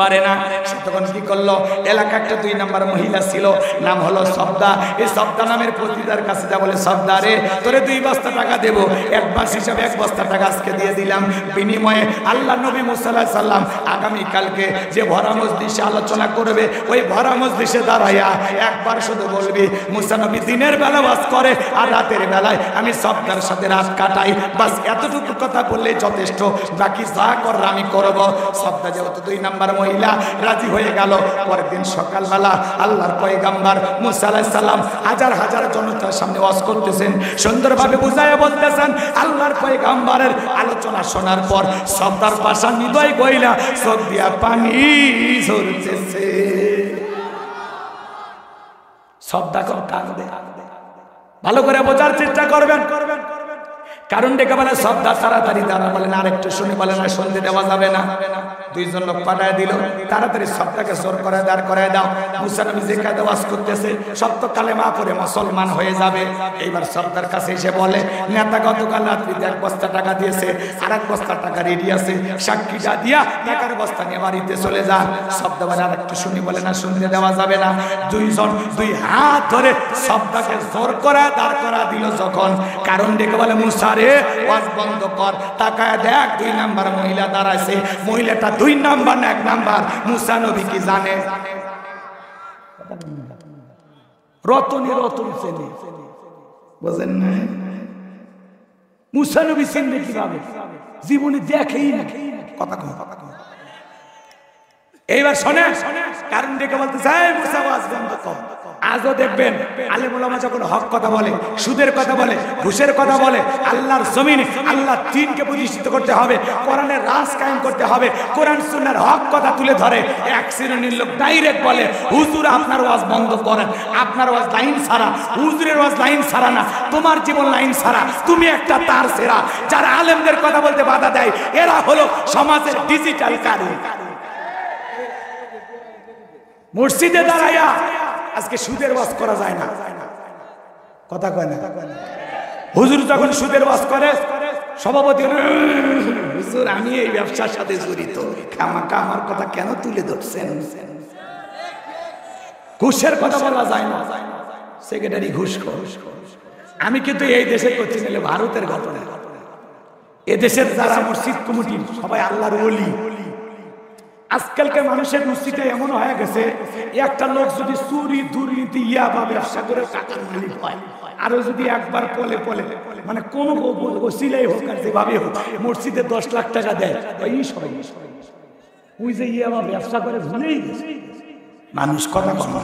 পারে না। সে তখন কি করলো, এলাকা একটা 2 নাম্বার মহিলা ছিল, নাম হলো সবদা। এই সবদা নামের প্রতিদার কাছে যা বলে, সবদা রে তোরে 2 বস্তা টাকা দেবো, অ্যাডভান্স হিসাবে 1 বস্তা টাকা আজকে দিয়ে দিলাম। বিনিময়ে আল্লাহ নবী মুসা আলাইহিস সালাম আগামীকালকে যে ভরা মজলিসে আলোচনা করবে, ওই ভরা মজলিসে দাঁড়াইয়া একবার শুধু বলবি, মুসা নবী দিনের বেলা ওয়াজ করে আর রাতের বেলায় আমি সবদার সাথে রাত কাটাই, বাস এতটুকু কথা বললেই যথেষ্ট, বাকি যা কর আমি করব। সবদা যেহেতু 2 নাম্বার মহিলা রাজি হয়ে গেল। পরের দিন সকালবেলা আল্লাহর পয়গম্বর মুসা আলাইহিস সালাম হাজার হাজার জনতার সামনে ওয়াজ করতেছেন, সুন্দরভাবে বুঝাইয়া বলতেছেন। আল্লাহর পয়গম্বরের আলোচনা শোনার পর সবদার পাশা হৃদয় গইলা চোখ দিয়া পানি ঝরতেছে। সবদা কাঁদে। ভালো করে বোঝার চেষ্টা করবেন। কারণ ডেকে বলে সবদা তাড়াতাড়ি দাঁড়া, বলেন আর একটু শুনে, বলে না শুনতে দেওয়া যাবে না। 2 জন লোক পাঠায় দিল, তাড়াতাড়ি সবদাকে জোর করে দাঁড় করায় দাও। মুসা নবী যে কায়দা ওয়াজ করতেছে, সব তো কালেমা পড়ে মুসলমান হয়ে যাবে। এইবার সবদার কাছে এসে বলে, নেতা গতকাল রাত্রিতে 1 বস্তা টাকা দিয়েছে, আর 1 বস্তা টাকা রেডি আছে, সাক্ষীটা দিয়া টাকার বস্তা নিয়ে বাড়িতে চলে যা। সবদা বলে আর একটু শুনি, বলে না শুনতে দেওয়া যাবে না। 2 জন 2 হাত ধরে সবদাকে জোর করে দাঁড় করা দিল। যখন কারণ ডেকে বলে, মুসা রে ওয়াজ বন্ধ কর, তাকায় দেখ 2 নাম্বার মহিলা দাঁড়াইছে। মহিলাটা 2 নাম্বার না 1 নাম্বার? মুসা নবী কি জানে? রতনে রতন চেনে, বুঝেন না? মুসা নবী চিনবে কিভাবে? জীবনে দেখেই না। কথা কম। এইবার শোনেন, কারণ ডেকে বলতেছে মুসা ওয়াজ বন্ধ কর। আজও দেখবেন আলেম ওলামা যখন হক কথা বলে, সুদের কথা বলে, ঘুষের কথা বলে, আল্লাহর জমিনে আল্লাহর দ্বীনকে প্রতিষ্ঠিত করতে হবে, কোরআনের রাজ কায়েম করতে হবে, কোরআন সুন্নাহর হক কথা তুলে ধরে, এক শ্রেণীর লোক ডাইরেক্ট বলে, হুজুর আপনার ওয়াজ বন্ধ করেন, আপনার ওয়াজ লাইন ছাড়া, হুজুরের ওয়াজ লাইন ছাড়া না, তোমার জীবন লাইন ছাড়া, তুমি একটা তার সেরা। যারা আলেমদের কথা বলতে বাধা দেয়, এরা হলো সমাজের ডিজিটাল কারু। মসজিদে দাঁড়াইয়া আজকে সুদের ওয়াজ করা যায় না, কথা কয় না। হুজুর যখন সুদের ওয়াজ করে, সভাপতি হুজুর আমি এই ব্যবসার সাথে জড়িত, খামাখা আমার কথা কেন তুলে ধরছেন? ঘুষের কথা বলা যায় না, সেক্রেটারি ঘুষখোর। আমি কিন্তু এই দেশে করছি, নিলে ভারতের ঘটনা। এদেশের যারা মসজিদ কমিটি সবাই আল্লাহর ওলি। আজকালকার মানুষের রুচিটা এমন হয়ে গেছে, একটা লোক যদি চুরি দুর্নীতি বা ব্যবসা করে টাকার মালিক হয়, আরো যদি একবার পলে মানে কোন ওসিলাই হোক আর যেভাবে হোক মসজিদে 10 লাখ টাকা দেয়, এই সবাই ওই যে বা ব্যবসা করে ভুলেই গেছে মানুষ। কথা কম।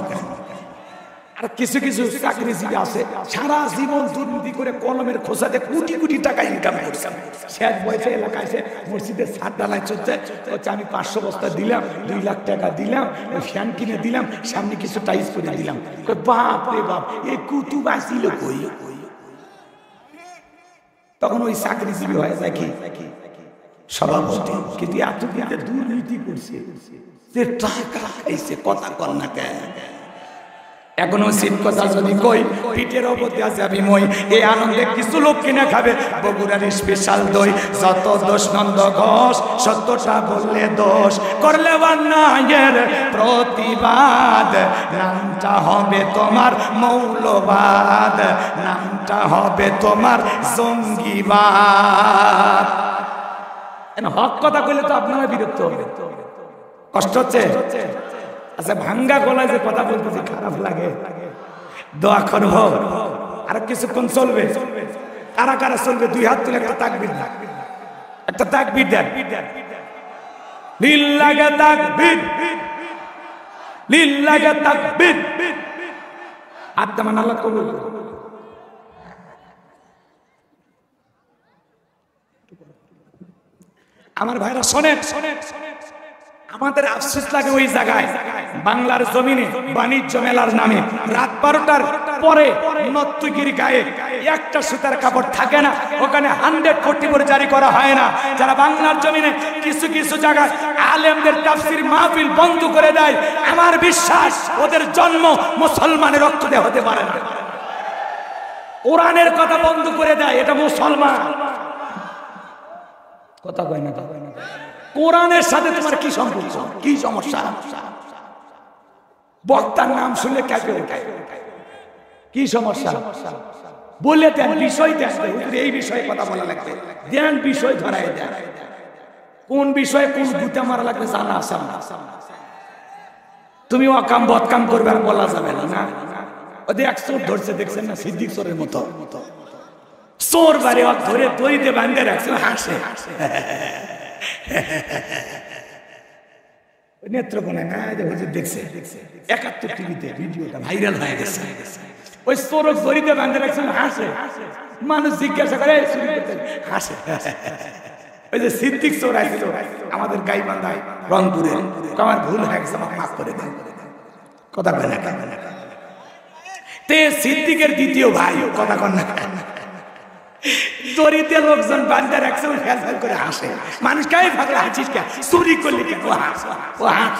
আর কিছু কিছু চাকরিজীবী আছে সারা জীবন দুর্নীতি করে কলমের খোসাতে কোটি কোটি টাকা ইনকাম করছে, শেষ বয়সে এলাকায় এসে মসজিদের ছাদ ঢালাই চলছে, আমি 500 বস্তা দিলাম, 2 লাখ টাকা দিলাম, ফ্যান কিনে দিলাম, সামনে কিছু টাইস করে দিলাম। বাপ রে বাপ, এই কুতুব আসিল কই? তখন ওই চাকরিজীবী হয়ে যায় কি সভাপতি, কিন্তু এত দুর্নীতি করছে যে টাকা খাইছে, কথা কর না কেন? এখনো শীত কথা যদি কই পিঠের ওপর দেওয়া যাবি মই এই আনন্দে কিছু লোক কিনে খাবে বগুড়ার স্পেশাল দই যত দোষ নন্দ ঘোষ সত্যটা বললে দোষ করলে বান্নায়ের প্রতিবাদ নামটা হবে তোমার মৌলবাদ নামটা হবে তোমার জঙ্গিবাদ হক কথা কইলে তো আপনারা বিরক্ত হবে কষ্ট হচ্ছে আচ্ছা ভাঙ্গা গলায় যে কথা বলতেছি খারাপ লাগে দোয়া করব আর কিছুক্ষণ চলবে কারা কারা চলবে দুই হাত তুলে একটা তাকবীর দেন একটা তাকবীর দেন লিল্লাহি তাকবীর লিল্লাহি তাকবীর আত্মা আল্লাহ কবুল আমার ভাইরা শোনেন আমাদের আফসোস লাগে ওই জায়গায় বাংলার জমিনে বাণিজ্য মেলার নামে রাত 12টার পরে নর্তকীর গায়ে একটা সুতার কাপড় থাকে না ওখানে 100 করে জারি করা হয় না যারা বাংলার জমিনে কিছু কিছু জায়গায় আলেমদের তাফসীর মাহফিল বন্ধ করে দেয় আমার বিশ্বাস ওদের জন্ম মুসলমানের রক্তে হতে পারে না কোরআনের কথা বন্ধ করে দেয় এটা মুসলমান কথা কয় না কোরআনের সাথে তোমার কি সম্পর্ক কি সমস্যা বক্তার নাম শুনলে কাকে কি সমস্যা বলে দেন বিষয় দেন এই বিষয়ে কথা বলা লাগবে দেন বিষয় ধরাই দেন কোন বিষয়ে কোন গুতা মারা লাগবে জানা আছে তুমি অকাম বদকাম করবে আর বলা যাবে না ওদের এক চোর ধরছে দেখছেন না সিদ্দিক চোরের মতো চোর বাড়ি ধরে দড়িতে বাঁধে রাখছে হাসে নেত্রকোনায় না দেখছে 71 টিভিতে ভিডিওটা ভাইরাল হয়ে গেছে ওই চোর দড়িতে বাঁধে রাখছে হাসে মানুষ জিজ্ঞাসা করে চুরি করতে হাসে ওই যে সিদ্দিক চোর আসছিল আমাদের গাইবান্ধায় রংপুরে আমার ভুল হয়ে গেছে আমাকে মাফ করে দেন কথা বলে না তে সিদ্দিকের দ্বিতীয় ভাই কথা কন না দড়িতে লোকজন বান্ধা রাখছে ফেল ফেল করে হাসে মানুষ কাই ভাগলে হাসিস কে চুরি করলি কেন ও হাস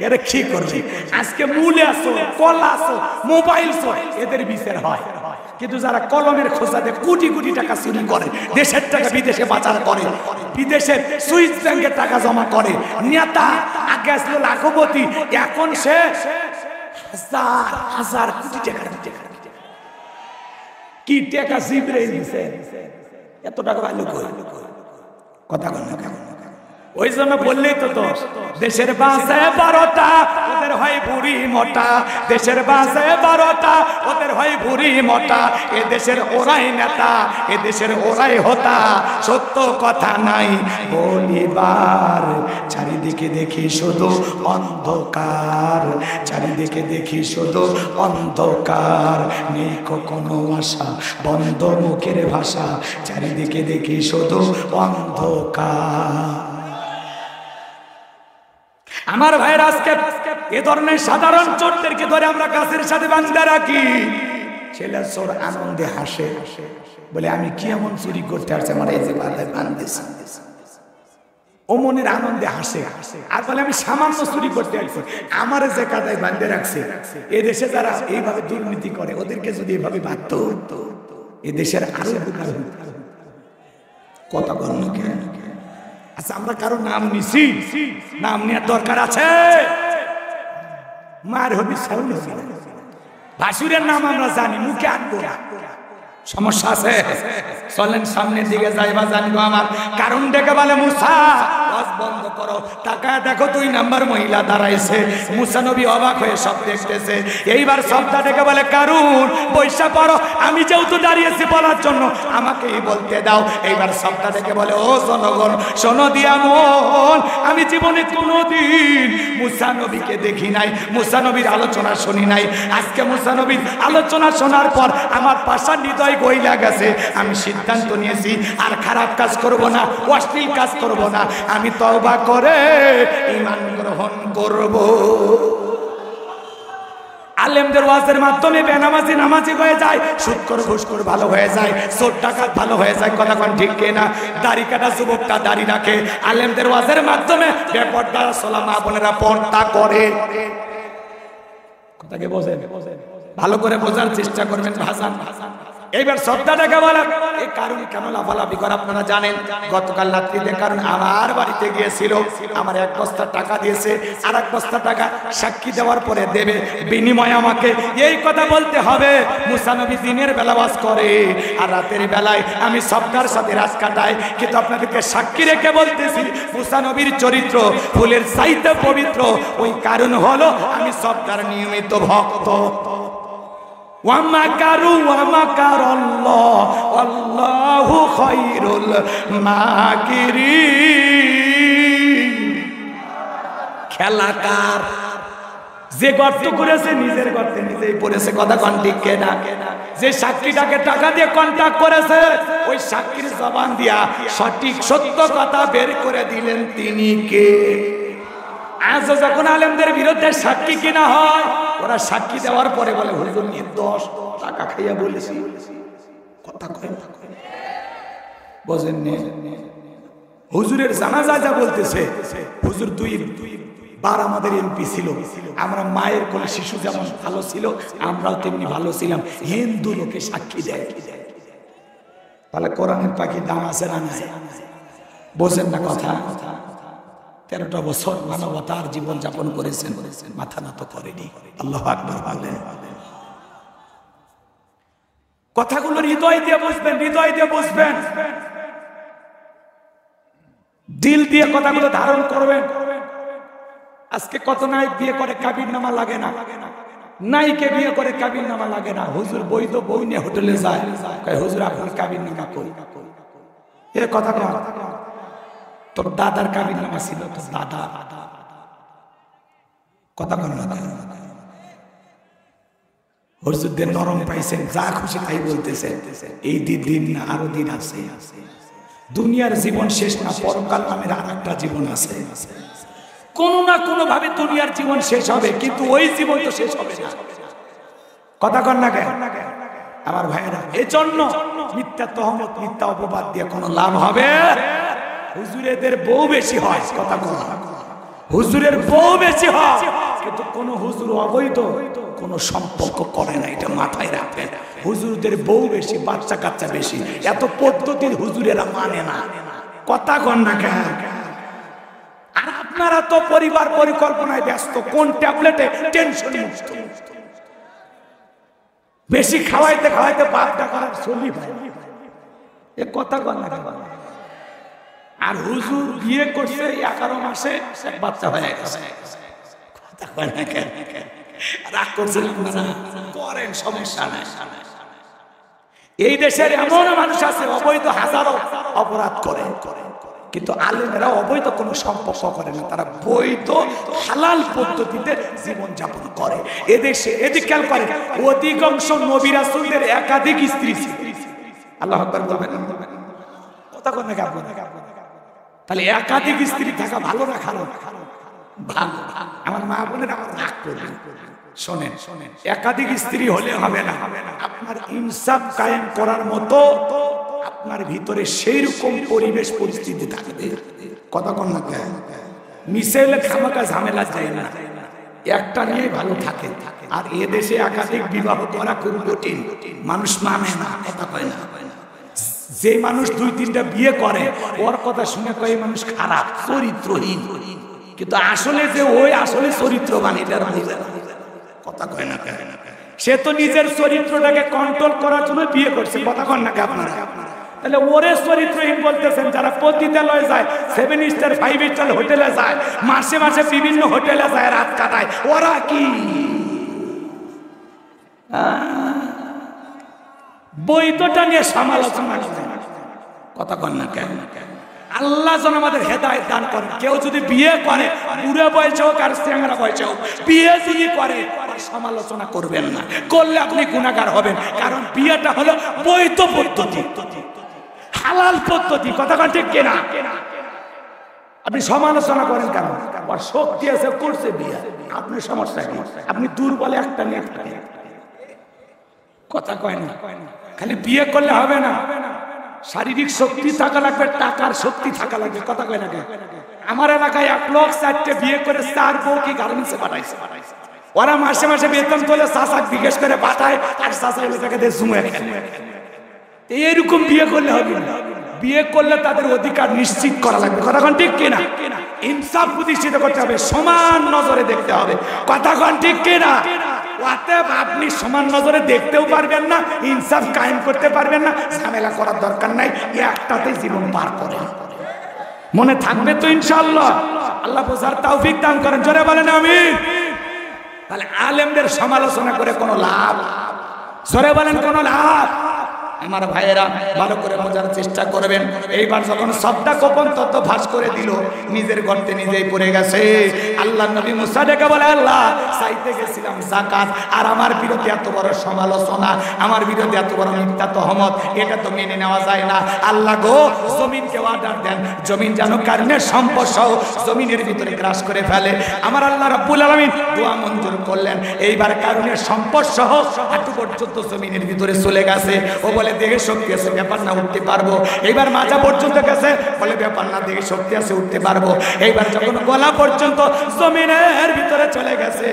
এরা কি করবি আজকে মূলে আসো কলা আসো মোবাইল সো এদের বিচার হয় কিন্তু যারা কলমের খোঁজাতে কোটি কোটি টাকা চুরি করে দেশের টাকা বিদেশে পাচার করে বিদেশের সুইস ব্যাংকে টাকা জমা করে নেতা আগে আসলো লাখপতি এখন সে হাজার হাজার কোটি টাকা কি টাকা জিবরে দিছে এত টাকা ভালো কই কথা বল না ওই জন্য বললেই তো দোষ দেশের বাসে 12টা ওদের হয় বুড়ি মোটা দেশের বাসে 12টা ওদের হয় বুড়ি মোটা এ দেশের ওরাই নেতা এ দেশের ওরাই হোতা সত্য কথা নাই বলিবার চারিদিকে দেখি শুধু অন্ধকার চারিদিকে দেখি শুধু অন্ধকার নেই কোনো আশা বন্ধ মুখের ভাষা চারিদিকে দেখি শুধু অন্ধকার আমার ভাইয়ের আজকে এ ধরনের সাধারণ চোরদেরকে ধরে আমরা গাছের সাথে বাঁধা রাখি ছেলে চোর আনন্দে হাসে বলে আমি কি এমন চুরি করতে আসছি আমার এই যে বাঁধতেছি ও মনের আনন্দে হাসে আর বলে আমি সামান্য চুরি করতে আসছি আমার যে কাদায় বাঁধে রাখছে এ দেশে যারা এইভাবে দুর্নীতি করে ওদেরকে যদি এইভাবে বাঁধত এ দেশের আরো কথা বল না কেন আচ্ছা আমরা কারো নাম নিছি নাম নেওয়ার দরকার আছে মার হবি ভাসুরের নাম আমরা জানি মুখে আনবো না সমস্যা আছে চলেন সামনের দিকে যাইবা জানবো আমার কারণ ডেকে বলে মুসা বন্ধ করো তাকায় দেখো 2 নাম্বার মহিলা দাঁড়াইছে মুসা নবী অবাক হয়ে সব দেখতেছে এইবার সবটা ডেকে বলে কারণ পয়সা পড়ো আমি যেহেতু দাঁড়িয়েছি বলার জন্য আমাকেই বলতে দাও এইবার সবটা ডেকে বলে ও জনগণ শোনো দিয়া মন আমি জীবনে কোনোদিন মুসা নবীকে দেখি নাই মুসা নবীর আলোচনা শুনি নাই আজকে মুসা নবীর আলোচনা শোনার পর আমার পাশার হৃদয় গইলা গেছে আমি সিদ্ধান্ত নিয়েছি আর খারাপ কাজ করব না অশ্লীল কাজ করব না আমি তওবা করে ঈমান গ্রহণ করব আলেমদের ওয়াজের মাধ্যমে বেনামাজি নামাজি হয়ে যায় সুদখোর ঘুষখোর ভালো হয়ে যায় চোর ডাকাত ভালো হয়ে যায় কথা কোন ঠিক কিনা দাড়ি কাটা যুবকটা দাড়ি রাখে আলেমদের ওয়াজের মাধ্যমে বেপরদা সালামা বোনেরা পর্দা করে কথাকে বোঝেন, ভালো করে বোঝার চেষ্টা করবেন ভাষণ। এইবার সপ্তাহটাকে বলেন এই কারণ কেন লাফালাফি করে আপনারা জানেন। গতকাল রাত্রিতে কারণ আমার বাড়িতে গিয়েছিল, আমার 1 বস্তা টাকা দিয়েছে, আর 1 বস্তা টাকা সাক্ষী দেওয়ার পরে দেবে, বিনিময়ে আমাকে এই কথা বলতে হবে মুসা নবী দিনের বেলা বাস করে আর রাতের বেলায় আমি সপ্তাহের সাথে রাত কাটাই। কিন্তু আপনাদেরকে সাক্ষী রেখে বলতেছি মুসা নবীর চরিত্র ফুলের চাইতে পবিত্র। ওই কারণ হলো আমি সপ্তাহের নিয়মিত ভক্ত। ওয়ামাকারু ওয়ামাকারাল্লাহ আল্লাহু খায়রুল মাকিরিন। খেলাকার যে গর্ত করেছে নিজের গর্তে নিজেই পড়েছে, কথা কোন ঠিক কিনা? যে সাক্ষীটাকে টাকা দিয়ে কন্টাক্ট করেছে ওই সাক্ষীর জবান দিয়া সঠিক সত্য কথা বের করে দিলেন তিনি কে? আজ যখন আলেমদের বিরুদ্ধে সাক্ষী কিনা হয় ওরা সাক্ষী দেওয়ার পরে বলে হুজুর নির্দোষ, টাকা খাইয়া বলেছি। কথা কয় বোঝেন নি? হুজুরের জানাজা যা বলতেছে, হুজুর 2বার আমাদের এমপি ছিল, আমরা মায়ের কোলে শিশু যেমন ভালো ছিল আমরাও তেমনি ভালো ছিলাম। হিন্দু লোকে সাক্ষী দেয়, তাহলে কোরআনের পাখি দাম আছে না নাই? বোঝেন না কথা? 13টা বছর মানবতার জীবন যাপন করেছেন, মাথা নত করেনি। আল্লাহু আকবার বলেন। কথাগুলো হৃদয় দিয়ে বুঝবেন, হৃদয় দিয়ে বুঝবেন, দিল দিয়ে কথাগুলো ধারণ করবেন। আজকে কত নায়ক বিয়ে করে কাবির নামা লাগে না, নায়িকে বিয়ে করে কাবির নামা লাগে না। হুজুর বৈধ বউ নিয়ে হোটেলে যায়, হুজুর আপনার কাবির নামা কই? এর কথা কয় তোর দাদার কাবির নামা ছিল, তোর দাদা। কথা কন না? হুজুরদের নরম পাইছেন, যা খুশি তাই বলতেছে। এই দিন না আরো দিন আছে। দুনিয়ার জীবন শেষ না, পরকাল নামের আর একটা জীবন আছে। কোন না কোন ভাবে দুনিয়ার জীবন শেষ হবে, কিন্তু ওই জীবন তো শেষ হবে না। কথা কন না কেন আমার ভাইয়েরা? এই জন্য মিথ্যা তহমত, মিথ্যা অপবাদ দিয়ে কোনো লাভ হবে? হুজুরেদের বউ বেশি হয়, কথা কন, হুজুরের বউ বেশি হয়, কিন্তু কোন হুজুর অবৈধ কোন সম্পর্ক করে না, এটা মাথায় রাখবেন। হুজুরদের বউ বেশি, বাচ্চা কাচ্চা বেশি, এত পদ্ধতির হুজুরেরা মানে না। কথা কন না কেন? আর আপনারা তো পরিবার পরিকল্পনায় ব্যস্ত, কোন ট্যাবলেটে টেনশন মুক্ত। বেশি খাওয়াইতে খাওয়াইতে বাপটা করার চলি ভাই, এ কথা কন না কেন? আর হুজুর বিয়ে করছে 11 মাসে বাচ্চা হয়ে গেছে। কথা কন না কেন? রাগ করছেন আপনারা, করেন, সমস্যা নাই। এই দেশের এমন মানুষ আছে অবৈধ হাজারো অপরাধ করে, কিন্তু আলেমেরা অবৈধ কোনো সম্পর্ক করে না, তারা বৈধ হালাল পদ্ধতিতে জীবন যাপন করে। এদেশে এদিকে করে অধিকাংশ নবী রাসূলদের একাধিক স্ত্রী ছিল। আল্লাহু আকবার বলবেন, কথা কন না আপনারা? তাহলে একাধিক স্ত্রী থাকা ভালো না খারাপ? ভালো। আমার মা বোনের আমার রাগ করবেন, শোনেন, একাধিক স্ত্রী হলে হবে না। আপনার ইনসাফ কায়েম করার মতো আপনার ভিতরে সেই রকম পরিবেশ পরিস্থিতি থাকবে। কথা কন না কেন? মিশেলে খামাকা ঝামেলা যায় না, একটা নিয়ে ভালো থাকে। আর এ দেশে একাধিক বিবাহ করা খুব কঠিন, মানুষ মানে না। কথা কয় না? যে মানুষ 2-3টা বিয়ে করে ওর কথা শুনে কয় মানুষ খারাপ, চরিত্রহীন, কিন্তু আসলে যে ওই আসলে চরিত্রবান এটা বুঝে না। কথা কয় না কেন? সে তো নিজের চরিত্রটাকে কন্ট্রোল করার জন্য বিয়ে করছে। কথা কন না আপনারা? তাহলে ওরে চরিত্রহীন বলতেছেন যারা পতিতালয়ে যায়, 7 স্টার 5 স্টার হোটেলে যায়, মাসে মাসে বিভিন্ন হোটেলে যায়, রাত কাটায়, ওরা কি বৈধটা নিয়ে সমালোচনা করে? কথা কন না কেন? আল্লাহ যেন আমাদের হেদায়েত দান করেন। কেউ যদি বিয়ে করে, বুড়ো বয়সে হোক আর চ্যাংড়া বয়সে হোক, বিয়ে যদি করে সমালোচনা করবেন না, করলে আপনি গুনাহগার হবেন। কারণ বিয়েটা হলো বৈধ পদ্ধতি, হালাল পদ্ধতি। কথা কন ঠিক কিনা? আপনি সমালোচনা করেন কেন? আর শক্তি আছে, করছে বিয়ে, আপনার সমস্যা কি? আপনি দুর্বলে একটা নিয়ে একটা। কথা কয় না? খালি বিয়ে করলে হবে না, শারীরিক শক্তি থাকা লাগবে, টাকার শক্তি থাকা লাগবে। কথা কয় না? আমার এলাকায় 1 লোক 4টে বিয়ে করে 4 বউ কি গার্মেন্টসে পাঠাইছে। ওরা মাসে মাসে বেতন তোলে, চাচাক জিজ্ঞেস করে পাঠায়, আর চাচা এটাকে দিয়ে ঝুমে খেলে। এইরকম বিয়ে করলে হবে না। বিয়ে করলে তাদের অধিকার নিশ্চিত করা লাগবে। কথাক্ষণ ঠিক কিনা? ইনসাফ প্রতিষ্ঠিত করতে হবে, সমান নজরে দেখতে হবে। কথাক্ষণ ঠিক কিনা? অতএব আপনি সমান নজরে দেখতেও পারবেন না, ইনসাফ কায়েম করতে পারবেন না, ঝামেলা করার দরকার নাই, একটাতেই জীবন পার করেন। মনে থাকবে তো ইনশাআল্লাহ? আল্লাহ বোঝার তৌফিক দান করেন, জোরে বলেন আমিন। তাহলে আলেমদের সমালোচনা করে কোনো লাভ, জোরে বলেন কোনো লাভ? আমার ভাইয়েরা ভালো করে বোঝার চেষ্টা করবেন। এইবার যখন সবটা গোপন তত্ত্ব ফাঁস করে দিল, নিজের গর্তে নিজেই পড়ে গেছে। আল্লাহ নবী মুসা ডেকে বলে, আল্লাহ চাইতে গেছিলাম যাকাত, আর আমার বিরুদ্ধে এত বড় সমালোচনা, আমার বিরুদ্ধে এত বড় মিথ্যা তহমত, এটা তো মেনে নেওয়া যায় না। আল্লাহ গো, জমিনকে অর্ডার দেন, জমিন যেন কারণের সম্পদ সহ জমিনের ভিতরে গ্রাস করে ফেলে। আমার আল্লাহ রাব্বুল আলামিন দোয়া মঞ্জুর করলেন। এইবার কারণের সম্পদ সহ হাঁটু পর্যন্ত জমিনের ভিতরে চলে গেছে। ও বলে দেহে শক্তি আছে, ব্যাপার না, উঠতে পারবো। এইবার মাজা পর্যন্ত গেছে, বলে ব্যাপার না, দেহে শক্তি আছে, উঠতে পারবো। এইবার যখন গলা পর্যন্ত জমিনের ভিতরে চলে গেছে,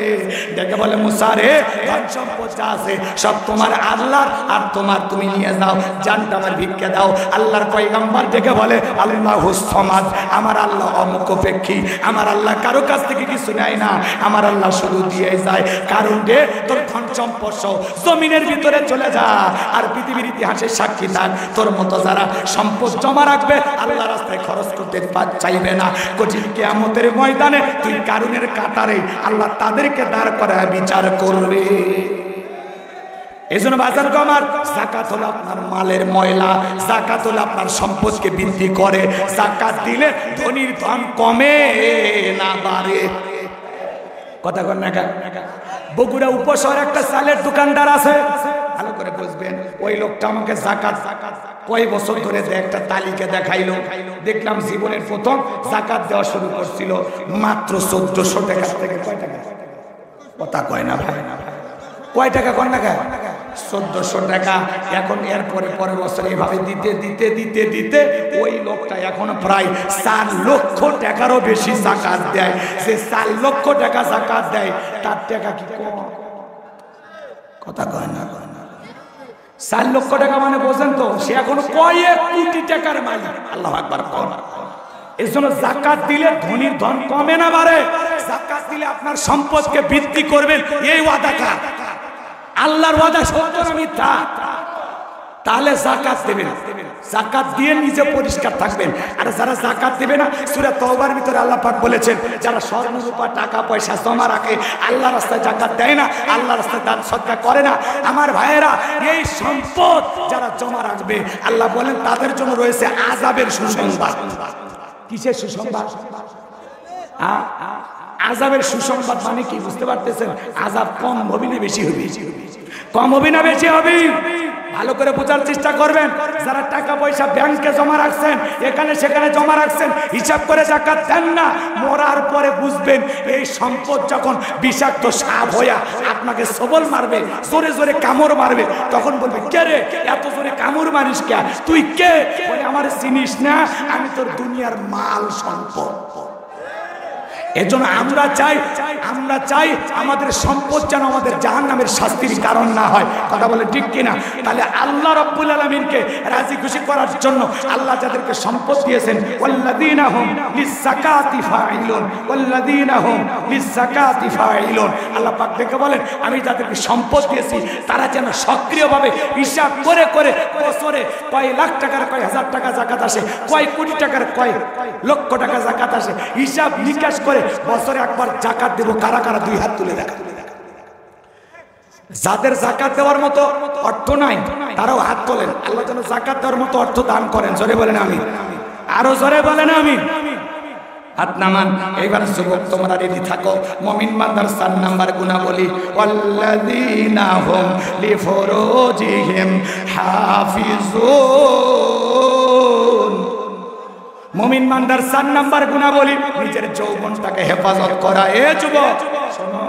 দেখে বলে, মুসা রে, ধন সম্পদ যা আছে সব তোমার আল্লাহর, আর তোমার তুমি নিয়ে যাও, জানটা আমার ভিক্ষা দাও। আল্লাহর পয়গম্বর দেখে বলে, আল্লাহুস সামাদ, আমার আল্লাহ অমুখাপেক্ষী, আমার আল্লাহ কারো কাছ থেকে কিছু নেয় না, আমার আল্লাহ শুধু দিয়ে যায়। কারণ রে, তোর ধন সম্পদ সহ জমিনের ভিতরে চলে যা, আর পৃথিবীর ইতিহাসে সাক্ষী থাক, তোর মতো যারা সম্পদ জমা রাখবে, আল্লাহ রাস্তায় খরচ করতে চাইবে না, কঠিন কিয়ামতের ময়দানে তুই কারুনের কাতারে আল্লাহ তাদেরকে দাঁড় করায় বিচার করবে। এজন্য বাজার কমার, যাকাত হলো আপনার মালের ময়লা, যাকাত হলো আপনার সম্পদকে বৃদ্ধি করে। যাকাত দিলে ধনীর ধন কমে না বাড়ে। কথা কন না? বগুড়া উপশহরে একটা চালের দোকানদার আছে, ভালো করে বুঝবেন। ওই লোকটা আমাকে যাকাত কয় বছর ধরে একটা তালিকা দেখাইলো, দেখলাম জীবনের প্রথম যাকাত দেওয়া শুরু করছিল মাত্র 1400 টাকা থেকে। কয় টাকা? কথা কয় না ভাই, কয় টাকা কয় না? 1400 টাকা। এখন এর পরের বছর এইভাবে দিতে দিতে দিতে দিতে ওই লোকটা এখন প্রায় 4 লক্ষ টাকারও বেশি যাকাত দেয়। সে 4 লক্ষ টাকা যাকাত দেয়, তার টাকা কি কম? কথা কয় না? 4 লক্ষ টাকা মানে বোঝেন তো, সে এখন কয়েক কোটি টাকার মালিক। আল্লাহু আকবার। এর জন্য যাকাত দিলে ধনীর ধন কমে না বাড়ে। যাকাত দিলে আপনার সম্পদকে বৃদ্ধি করবেন, এই ওয়াদাটা আল্লাহর ওয়াদা, সত্য না মিথ্যা? তাহলে যাকাত দেবেন, যাকাত দিয়ে নিজে পরিষ্কার থাকবেন। আর যারা যাকাত দেবে না, সূরা তাওবার ভিতরে আল্লাহ পাক বলেছেন, যারা স্বর্ণ রূপা টাকা পয়সা জমা রাখে, আল্লাহর রাস্তায় যাকাত দেয় না, আল্লাহর রাস্তায় দান সদকা করে না, আমার ভাইয়েরা, এই সম্পদ যারা জমা রাখবে, আল্লাহ বলেন তাদের জন্য রয়েছে আযাবের সুসংবাদ। কিসের সুসংবাদ? আযাবের সুসংবাদ মানে কি বুঝতে পারতেছেন? আযাব কম হবে না বেশি হবে? কম হবে না বেশি হবে? ভালো করে বোঝার চেষ্টা করবেন। যারা টাকা পয়সা ব্যাংকে জমা রাখছেন, এখানে সেখানে জমা রাখছেন, হিসাব করে যাকাত দেন না, মরার পরে বুঝবেন এই সম্পদ যখন বিষাক্ত সাপ হইয়া আপনাকে সবল মারবে, জোরে জোরে কামড় মারবে, তখন বলবে, কে রে এত জোরে কামড় মারিস কে? তুই কে? বলে, আমার চিনিস না, আমি তোর দুনিয়ার মাল সম্পদ। এজন্য আমরা চাই আমাদের সম্পদ যেন আমাদের জাহান্নামের শাস্তির কারণ না হয়। কথা বলে ঠিক কিনা? তাহলে আল্লাহ রাব্বুল আলামিনকে রাজি খুশি করার জন্য আল্লাহ যাদেরকে সম্পদ দিয়েছেন, ওয়াল্লাযীনা হুম লিয-যাকাতি ফাঈলুন, ওয়াল্লাযীনা হুম লিয-যাকাতি ফাঈলুন, আল্লাহ পাক দেখে বলেন, আমি যাদেরকে সম্পদ দিয়েছি তারা যেন সক্রিয়ভাবে হিসাব করে করে বছরে কয় লাখ টাকার কয় হাজার টাকা যাকাত আসে, কয় কোটি টাকার কয় লক্ষ টাকা যাকাত আসে, হিসাব নিকাশ করে বছরে একবার যাকাত দেব। কারা কারা 2 হাত তুলে দেখা। যাদের যাকাত দেওয়ার মতো অর্থ নাই তারাও হাত তোলেন। আল্লাহ যেন যাকাত দেওয়ার মতো অর্থ দান করেন। জোরে বলেন আমিন। আরো জোরে বলেন আমিন। হাত নামান। এইবার যুবক তোমরা রেডি থাকো। মুমিন বান্দার 4 নাম্বার গুণাবলী, ওয়াল্লাযীনা হুম লিফুরুজিহিম হাফিজুন। মুমিন বান্দার 4 নাম্বার গুণাবলী, নিজের যৌবনটাকে হেফাজত করা। এ যুবক শোনো,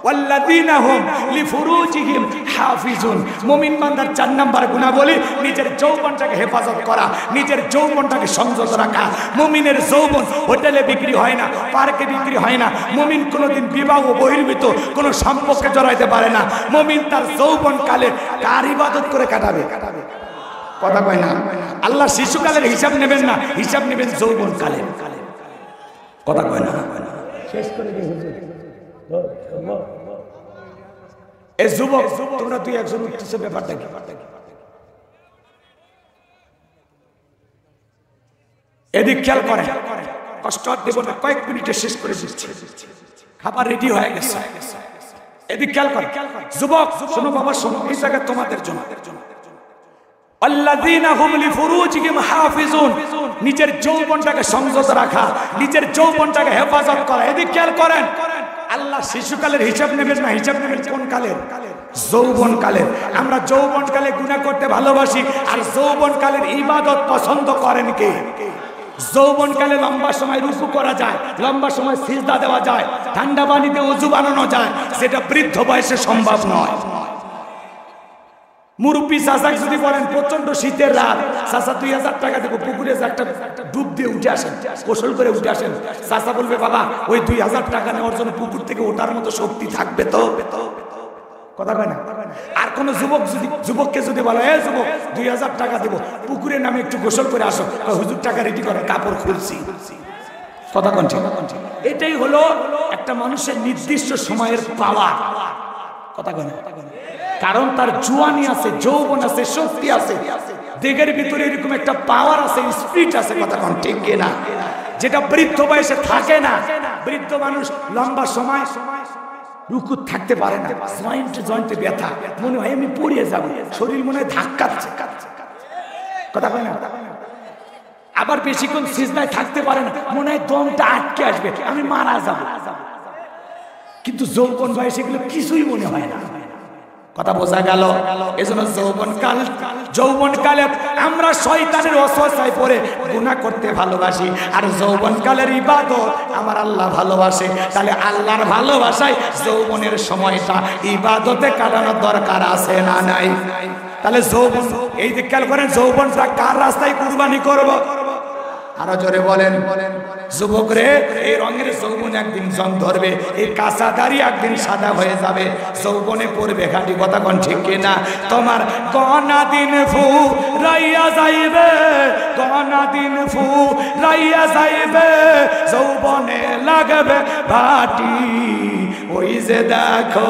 ওয়াল্লাযীনা হুম লিফুরুজিহিম হাফিজুন। মুমিন বান্দার 4 নাম্বার গুণাবলী নিজের যৌবনটাকে হেফাজত করা, নিজের যৌবনটাকে সংযত রাখা। মুমিনের যৌবন হোটেলে বিক্রি হয় না, পার্কে বিক্রি হয় না। মুমিন কোনোদিন বিবাহ বহির্ভূত কোনো সম্পর্কে জড়াইতে পারে না। মুমিন তার যৌবনকালে কার ইবাদত করে কাটাবে? কথা কয় না। আল্লাহ শিশুকালের হিসাব নেবেন না, হিসাব নেবেন যৌবনকালের। কথা কয় না। শেষ করে দিই হুজুর। এই যুবক তোমরা 2-1 উঠতেছে, ব্যাপারটা কি? এদিক খেয়াল করে, কষ্ট দেব না, কয়েক মিনিটে শেষ করে দিচ্ছি। খাবার রেডি হয়ে গেছে। এদিক খেয়াল করে যুবক, শোনো বাবা শোনো, এই জায়গা তোমাদের জন্য। আল্লাযীনা হুম লিফুরুজিহিম হাফিজুন, নিজের যৌবনটাকে সংযত রাখা, নিজের যৌবনটাকে হেফাজত করা। এদিক খেয়াল করেন, আল্লাহ শিশুকালের হিসাব নেবেন না, হিসাব নেবেন কোন কালের? যৌবনকালের। আমরা যৌবনকালে গুনাহ করতে ভালোবাসি, আর যৌবনকালের ইবাদত পছন্দ করেন কে? যৌবনকালে লম্বা সময় রুকু করা যায়, লম্বা সময় সিজদা দেওয়া যায়, ঠান্ডা পানিতে ওযু বানানো যায়, সেটা বৃদ্ধ বয়সে সম্ভব নয়। মুরব্বী চাচাকে যদি বলেন প্রচন্ড শীতের রাত, চাচা 2000 টাকা দেবো, পুকুরে একটা ডুব দিয়ে উঠে আসেন, গোসল করে উঠে আসেন। চাচা বলবে বাবা ওই 2000 টাকা নেওয়ার জন্য পুকুর থেকে ওঠার মতো শক্তি থাকবে তো? কথা কয় না। আর কোন যুবককে যদি বলে এ যুবক 2000 টাকা দেবো, পুকুরে নামে একটু গোসল করে আসো, হুজুর টাকা রেডি করে, কাপড় খুলছি। কথা কন ঠিক? এটাই হলো একটা মানুষের নির্দিষ্ট সময়ের পাওয়া। কথা কয় না। কারণ তার জোয়ানি আছে, যৌবন আছে, শক্তি আছে, দেহের ভিতরে এরকম একটা পাওয়ার আছে, স্পিরিট আছে। কথা কন ঠিক কিনা? যেটা বৃদ্ধ বয়সে থাকে না। বৃদ্ধ মানুষ লম্বা সময় রুকু থাকতে পারে না, জয়েন্টে ব্যথা, মনে হয় আমি পড়িয়ে যাবো, শরীর মনে হয় ধাক্কাচ্ছে। কথা কয় না। আবার বেশিক্ষণ সিজদায় থাকতে পারে না, মনে হয় দমটা আটকে আসবে, আমি মারা যাবো। কিন্তু যৌবন বয়সে এগুলো কিছুই মনে হয় না। কথা বোঝা গেল? এজন্য যৌবনকালে আমরা শয়তানের ওয়াসওয়াসায় পড়ে গুনাহ করতে ভালোবাসি, আর যৌবনকালের ইবাদত আমার আল্লাহ ভালোবাসে। তাহলে আল্লাহর ভালোবাসায় যৌবনের সময়টা ইবাদতে কাটানোর দরকার আছে না নাই? তাহলে যৌবন, এই যে খেয়াল করেন, যৌবনটা কার রাস্তায় কুরবানি করব? আরো জোরে বলেন। যুবক রে, এই রঙের যৌবন একদিন জং ধরবে, এই কাঁচা দাড়ি একদিন সাদা হয়ে যাবে, যৌবনে পড়বে ঘাটি। কথা কোন ঠিক কিনা? তোমার গনা দিন ফু রাইয়া যাইবে, গনা দিন ফু রাইয়া যাইবে, যৌবনে লাগবে ভাটি। ওই যে দেখো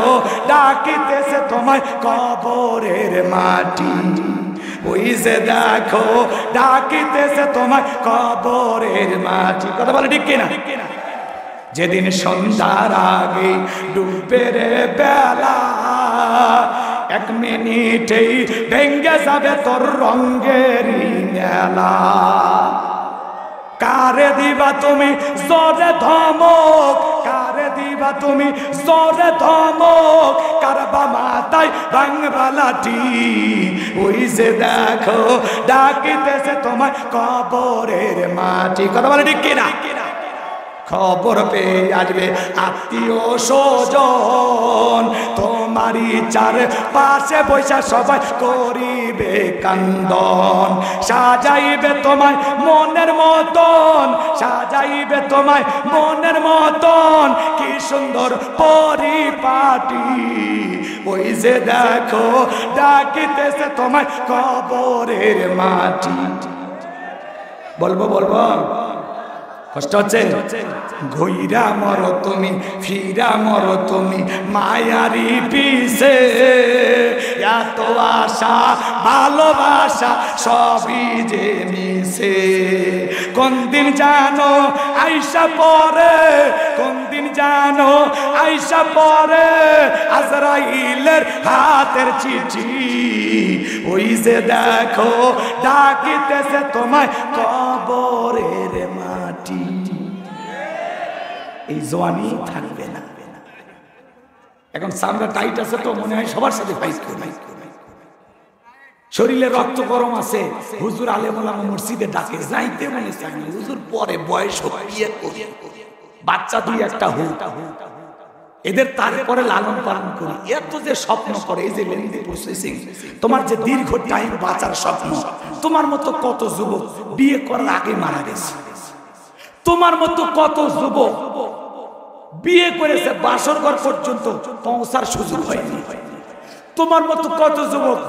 ডাকিতেছে তোমায় কবরের মাটি, ওই যে দেখো ডাকিতেছে তোমায় কবরের মাটি। কথা বলে ঠিক কিনা? যেদিন সন্ধ্যার আগে ডুবে রে বেলা, 1 মিনিটেই ভেঙ্গে যাবে তোর রঙেরই মেলা। কারে দিবা তুমি জোরে ধমক, কারে দিবা তুমি জোরে ধমক, কারবা মাথায় ভাঙবা লাঠি। ওই যে দেখো ডাকিতেছে তোমায় কবরের মাটি। কথা বলে ঠিক কিনা? খবর পেয়ে আসবে আত্মীয় স্বজন, তোমারই চার পাশে বৈশা সবাই করিবে কান্দন। সাজাইবে তোমায় মনের মতন, সাজাইবে তোমায় মনের মতন, কি সুন্দর পরিপাটি। ওই যে দেখো ডাকিতেছে তোমায় কবরের মাটি। বলবো বলবো, কষ্ট হচ্ছে? ঘুইরা মরো তুমি, ফিরা মরো তুমি মায়ারি পিছে, এত আশা ভালোবাসা সবই যে মিশে। কোন দিন জানো আইসা পরে, কোন দিন জানো আইসা পরে আজরাইলের হাতের চিঠি। ওই যে দেখো ডাকিতেছে তোমায় কবরের মাটি। এই জওয়ানি থাকবে না। এখন সামনে টাইট আছে তো মনে হয় সবার সাথে ফাইট করে, শরীরে রক্ত গরম আছে। হুজুর আলেম ওলামা মসজিদে ডাকে, যাইতে মনে চায় না। হুজুর পরে বয়স বিয়ে করে বাচ্চা 2-1টা হোক, এদের তারপরে লালন পালন করি, এত যে স্বপ্ন করে, এই যে লেন্দি প্রসেসিং, তোমার যে দীর্ঘ টাইম বাঁচার স্বপ্ন, তোমার মতো কত যুবক বিয়ে করার আগে মারা গেছে, তোমার মতো কত যুবক বিয়ে করেছে বাসর ঘর পর্যন্ত পৌঁছার সুযোগ হয়নি, তোমার মতো কত যুবক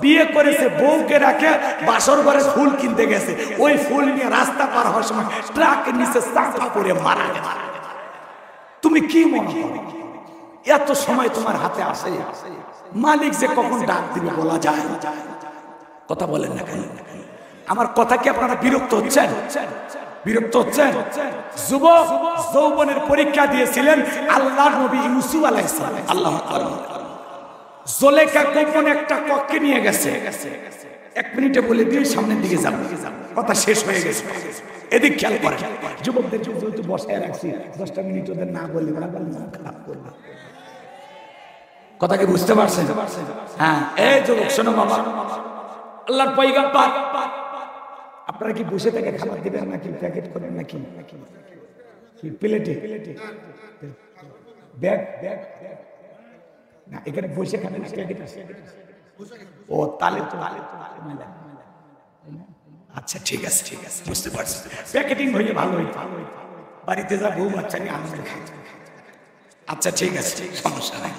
বিয়ে করেছে বউকে রাখে বাসর ঘরে ফুল কিনতে গেছে, ওই ফুল নিয়ে রাস্তা পার হওয়ার সময় ট্রাকের নিচে চাপা পড়ে মারা গেছে। তুমি কি মনে করো এত সময় তোমার হাতে আসে? মালিক যে কখন ডাক দিবে বলা যায়? কথা বলেন না কেন? আমার কথা কি আপনারা বিরক্ত হচ্ছেন? বিরক্ত হচ্ছেন? যুবক যৌবনের পরীক্ষা দিয়েছিলেন আল্লাহর নবী ইউসুফ আলাইহিস সালাম। আল্লাহু আকবার। জুলেখা গোপনে একটা কক্ষে নিয়ে গেছে, 1 মিনিটে বলে দিয়ে সামনের দিকে যাবো, কথা শেষ হয়ে গেছে। এদিক খেয়াল করেন, যুবকদের যেহেতু বসায় রাখছি 10টা মিনিট ওদের না বললে ওরা বললে মন খারাপ করবে। কথা কি বুঝতে পারছেন? হ্যাঁ, এই যুবক শোনো বাবা, আল্লাহর পয়গম্বর, আপনারা কি বসে থেকে খাবার দিবেন নাকি প্যাকেট করবেন নাকি কি প্লেটে ব্যাগ ব্যাগ না, এখানে বসে খাবেন না প্যাকেট আছে? ও তালে তো আচ্ছা ঠিক আছে ঠিক আছে, বুঝতে পারছি। প্যাকেটিং হইলে ভালো হইতো, বাড়িতে যা বউ বাচ্চা নিয়ে আনন্দ খাইতো। আচ্ছা ঠিক আছে, সমস্যা নাই।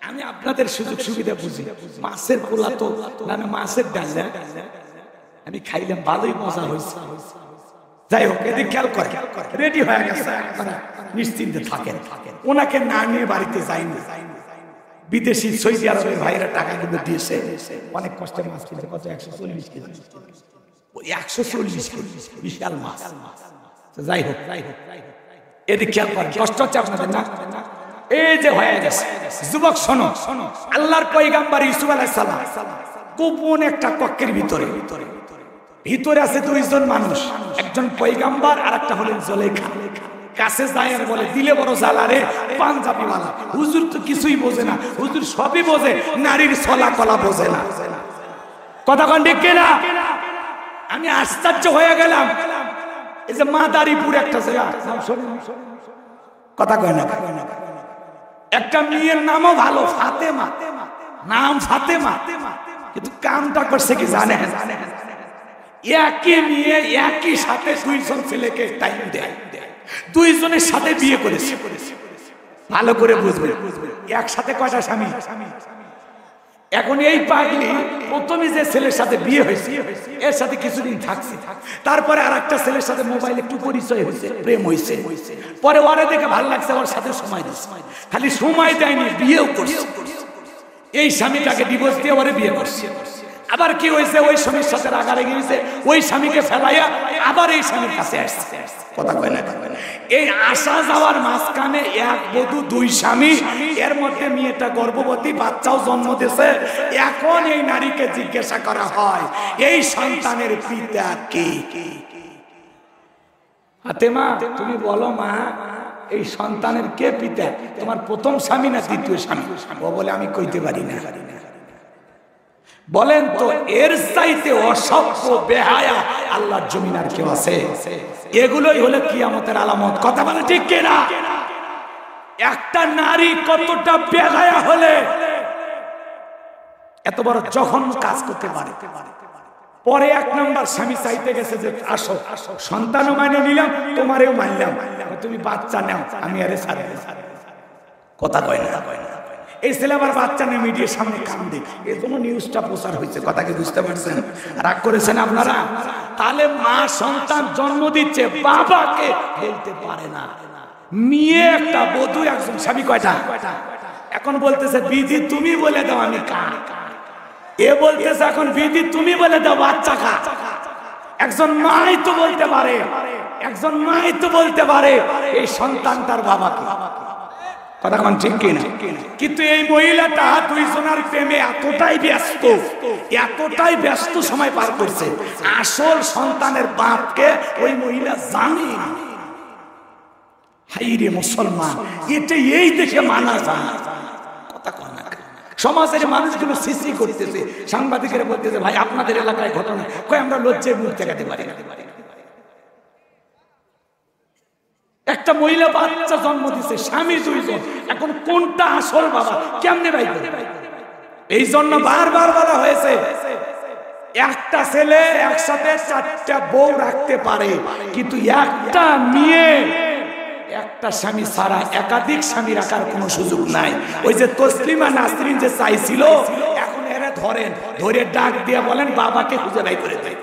আমি আপনাদের সুযোগ সুবিধা বুঝি। মাছের পোলা তো মানে মাছের ডাল আমি খাইলাম, ভালোই মজা হয়েছে। যাই হোক, এদিকে খেয়াল করে রেডি হয়ে গেছে, নিশ্চিন্তে থাকেন। ওনাকে না নিয়ে বাড়িতে যাইনি, বিদেশি সৌদি আরবের ভাইরা টাকা কিন্তু দিয়েছে, অনেক কষ্টে মাছ কিনছে। কত? 140 কেজি। 140 কেজি বিশাল মাছ। যাই হোক, এদিকে খেয়াল করেন, কষ্ট হচ্ছে আপনাদের না? এই যে হয়ে গেছে। যুবক শোনো, আল্লাহর পয়গম্বর ইউসুফ আলাইহিস সালাম গোপন একটা কক্ষের ভিতরে আছে 2 জন মানুষ, একজন পয়গম্বর আর একটা হলেন জুলেখা। কাছে যায় আর বলে, দিলে বড় জ্বালারে পাঞ্জাবিওয়ালা, হুজুর তো কিছুই বোঝে না, হুজুর সবই বোঝে, নারীর ছলা কলা বোঝে না। কথা কোন ঠিক কিনা? আমি আশ্চর্য হয়ে গেলাম। এই যে মাদারীপুর একটা জায়গা, কথা কয় না, একটা মেয়ের নামও ভালো, ফাতেমা, নাম ফাতেমা, কিন্তু কামটা করছে কি জানেন? একই মেয়ে একই সাথে 2 জন ছেলেকে টাইম দেয়, 2 জনের সাথে বিয়ে করেছে। ভালো করে বুঝবে, একসাথে কয়টা স্বামী? এখন এই পাগলি প্রথমে যে ছেলের সাথে বিয়ে হয়েছে এর সাথে কিছুদিন থাকছে, তারপরে আর একটা ছেলের সাথে মোবাইলে একটু পরিচয় হয়েছে, প্রেম হয়েছে, পরে ওরে দেখে ভালো লাগছে, ওর সাথে সময় দিচ্ছে। খালি সময় দেয়নি, বিয়েও করছে। এই স্বামীটাকে ডিভোর্স দিয়ে ওরে বিয়ে করছে। আবার কি হয়েছে, ওই স্বামীর সাথে রাগারাগি হয়েছে, ওই স্বামীকে ফেলাইয়া আবার এই স্বামীর কাছে আসছে। কথা কয় না? এই আসা যাওয়ার মাঝখানে 1 বধূ 2 স্বামী, এর মধ্যে মেয়েটা গর্ভবতী, বাচ্চাও জন্ম দিয়েছে। এখন এই নারীকে জিজ্ঞাসা করা হয়, এই সন্তানের পিতা কে? ফাতেমা, তুমি বলো মা, এই সন্তানের কে পিতা? তোমার প্রথম স্বামী না দ্বিতীয় স্বামী? ও বলে, আমি কইতে পারি না। বলেন তো, এর চাইতে অসভ্য বেহায়া আল্লাহর জমিন আর কেউ আছে? এগুলোই হলো কিয়ামতের আলামত। কথা বলে ঠিক কিনা? একটা নারী কতটা বেহায়া হলে এত বড় জঘন্য কাজ করতে পারে? পরে 1 নাম্বার স্বামী চাইতে গেছে যে আসো, সন্তানও মানে নিলাম, তোমারেও মানলাম, তুমি বাচ্চা নাও, আমি আরে ছাড়ব। কথা কয় না? এই ছেলে আবার বাচ্চা নিয়ে মিডিয়ার সামনে কান্দে, এর জন্য নিউজটা প্রচার হয়েছে। কথা কি বুঝতে পারছেন? রাগ করেছেন আপনারা? তাহলে মা সন্তান জন্ম দিচ্ছে, বাবাকে বলতে পারে না। মেয়ে একটা, বধূ একজন, স্বামী কয়টা? এখন বলতেছে বিধি তুমি বলে দাও আমি কা। এ বলতেছে এখন বিধি তুমি বলে দাও বাচ্চা কা। একজন মাই তো বলতে পারে, একজন মাই তো বলতে পারে এই সন্তান তার বাবাকে। কথা কোন ঠিক কিনা? কিন্তু এই মহিলাটা 2 জনের প্রেমে এতটাই ব্যস্ত সময় পার করছে, আসল সন্তানের বাপকে ওই মহিলা জানে না। হাই রে মুসলমান, এটা এই দেখে মানা যায়। কথা কোন না? সমাজের মানুষগুলো সিসি করতেছে, সাংবাদিকেরা বলতেছে ভাই আপনাদের এলাকায় ঘটনা, কই আমরা লজ্জায় মুখ দেখাতে পারি না। একটা মহিলা বাচ্চা জন্ম দিছে, স্বামী দুইজন, এখন কোনটা আসল বাবা কেমনে ভাই? এই জন্য বারবার বলা হয়েছে একটা ছেলে একসাথে 4টা বউ রাখতে পারে, কিন্তু একটা মেয়ে একটা স্বামী ছাড়া একাধিক স্বামী রাখার কোনো সুযোগ নাই। ওই যে তসলিমা নাসরিন যে চাইছিল, এখন এরা ধরেন, ধরে ডাক দিয়ে বলেন বাবাকে খুঁজে বাই করে দেয়।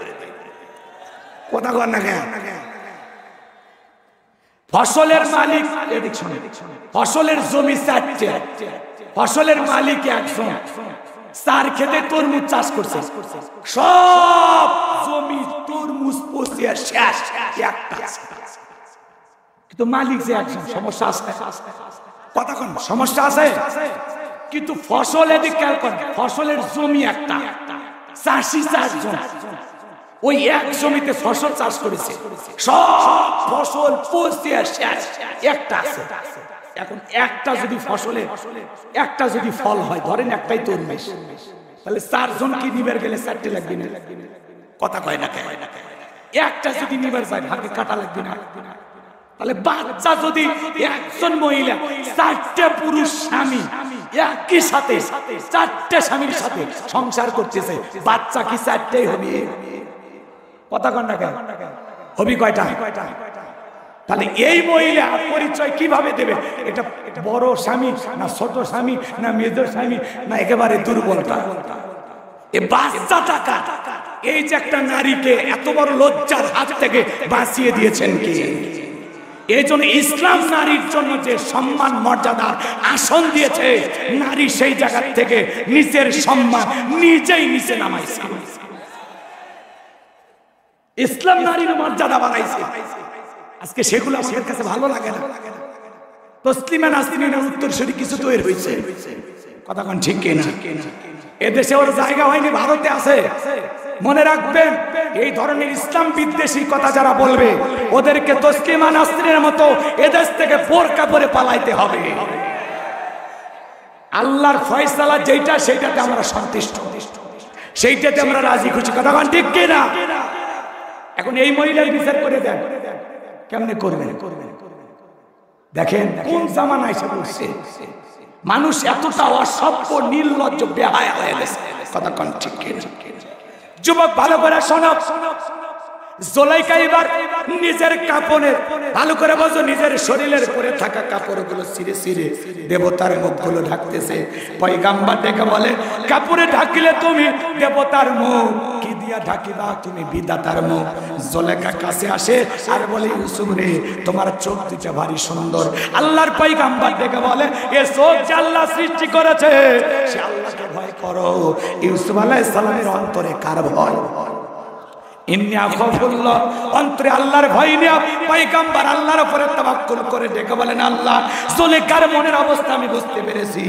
কথা কর না কেন? ফসলের মালিক এদিক শুনে, ফসলের জমি 4টে, ফসলের মালিক একজন, 4 খেতে তরমুজ চাষ করছে, সব জমি তরমুজ পচিয়ে শেষ, একটা কিন্তু মালিক যে একজন। সমস্যা আছে? কথা কোন সমস্যা আছে? কিন্তু ফসল এদিক খেয়াল করেন, ফসলের জমি একটা, চাষি 4 জন, ওই এক জমিতে ফসল চাষ করেছে, সব ফসল পচিয়ে শেষ, একটা আছে। এখন একটা যদি ফসলে একটা যদি ফল হয়, ধরেন একটাই তরমুজ, তাহলে 4 জন কি নিবার গেলে 4টে লাগবে না? কথা কয় না? একটা যদি নিবার যায় ভাগে কাটা লাগবে না? তাহলে বাচ্চা যদি একজন মহিলা 4টে পুরুষ স্বামী একই সাথে 4টে স্বামীর সাথে সংসার করতেছে, বাচ্চা কি 4টেই হবে? কথা কন না কেন? হবি কয়টা? তাহলে এই মহিলা পরিচয় কিভাবে দেবে? এটা বড় স্বামী না ছোট স্বামী না মেজর স্বামী না একেবারে দুর্বলতা? এ বাচ্চা টাকা, এই যে একটা নারীকে এত বড় লজ্জার হাত থেকে বাঁচিয়ে দিয়েছেন কি? এই জন্য ইসলাম নারীর জন্য যে সম্মান মর্যাদার আসন দিয়েছে, নারী সেই জায়গা থেকে নিজের সম্মান নিজেই নিচে নামাইছে। ইসলাম নারীর মর্যাদা বাড়াইছে। আজকে সেগুলো আমাদের কাছে ভালো লাগে না। তসলিমা নাসরিনের উত্তরসূরি কিছু তৈরি হয়েছে, কথা কোন ঠিক কিনা? এদেশে ওর জায়গা হয়নি, ভারতে আছে। মনে রাখবেন, এই ধরনের ইসলাম বিদ্বেষী কথা যারা বলবে, ওদেরকে তসলিমা নাসরিনের মতো এদেশ থেকে বোরকা পরে পালাইতে হবে। আল্লাহর ফয়সালা যেটা, সেইটাতে আমরা সন্তুষ্ট, সেইটাতে আমরা রাজি খুশি। কথা কোন ঠিক কিনা? এখন এই মহিলার বিচার করে দেন, কেমনে করবেন? দেখেন কোন জামানায় এসে বলছে। মানুষ এতটা অসভ্য, নির্লজ্জ, বেহায়া হয়ে গেছে। কথা কোন ঠিক কিনা? যুবক ভালো করে শোনো, জুলাইখা এবার নিজের কাপড়ের, ভালো করে বোঝো, নিজের শরীরের পরে থাকা কাপড়গুলো ছিঁড়ে ছিঁড়ে দেবতার মুখগুলো ঢাকতেছে। পয়গাম্বর ডেকে বলে, কাপড়ে ঢাকিলে তুমি দেবতার মুখ, কি দিয়া ঢাকিবা তুমি বিধাতার মুখ। জুলাইখা কাছে আসে আর বলে, ইউসুফ রে, তোমার চোখ দুটো ভারী সুন্দর। আল্লাহর পয়গাম্বর ডেকে বলে, এ চোখ যে আল্লাহ সৃষ্টি করেছে, সে আল্লাহকে ভয় করো। ইউসুফ আলাইহিস সালামের অন্তরে কার ভয়? অন্তরে আল্লাহর ভয় নিয়ে পয়গম্বর আল্লাহর উপরে তাওয়াক্কুল করে ডেকে বলেন, আল্লাহ, জুলাইখার মনের অবস্থা আমি বুঝতে পেরেছি।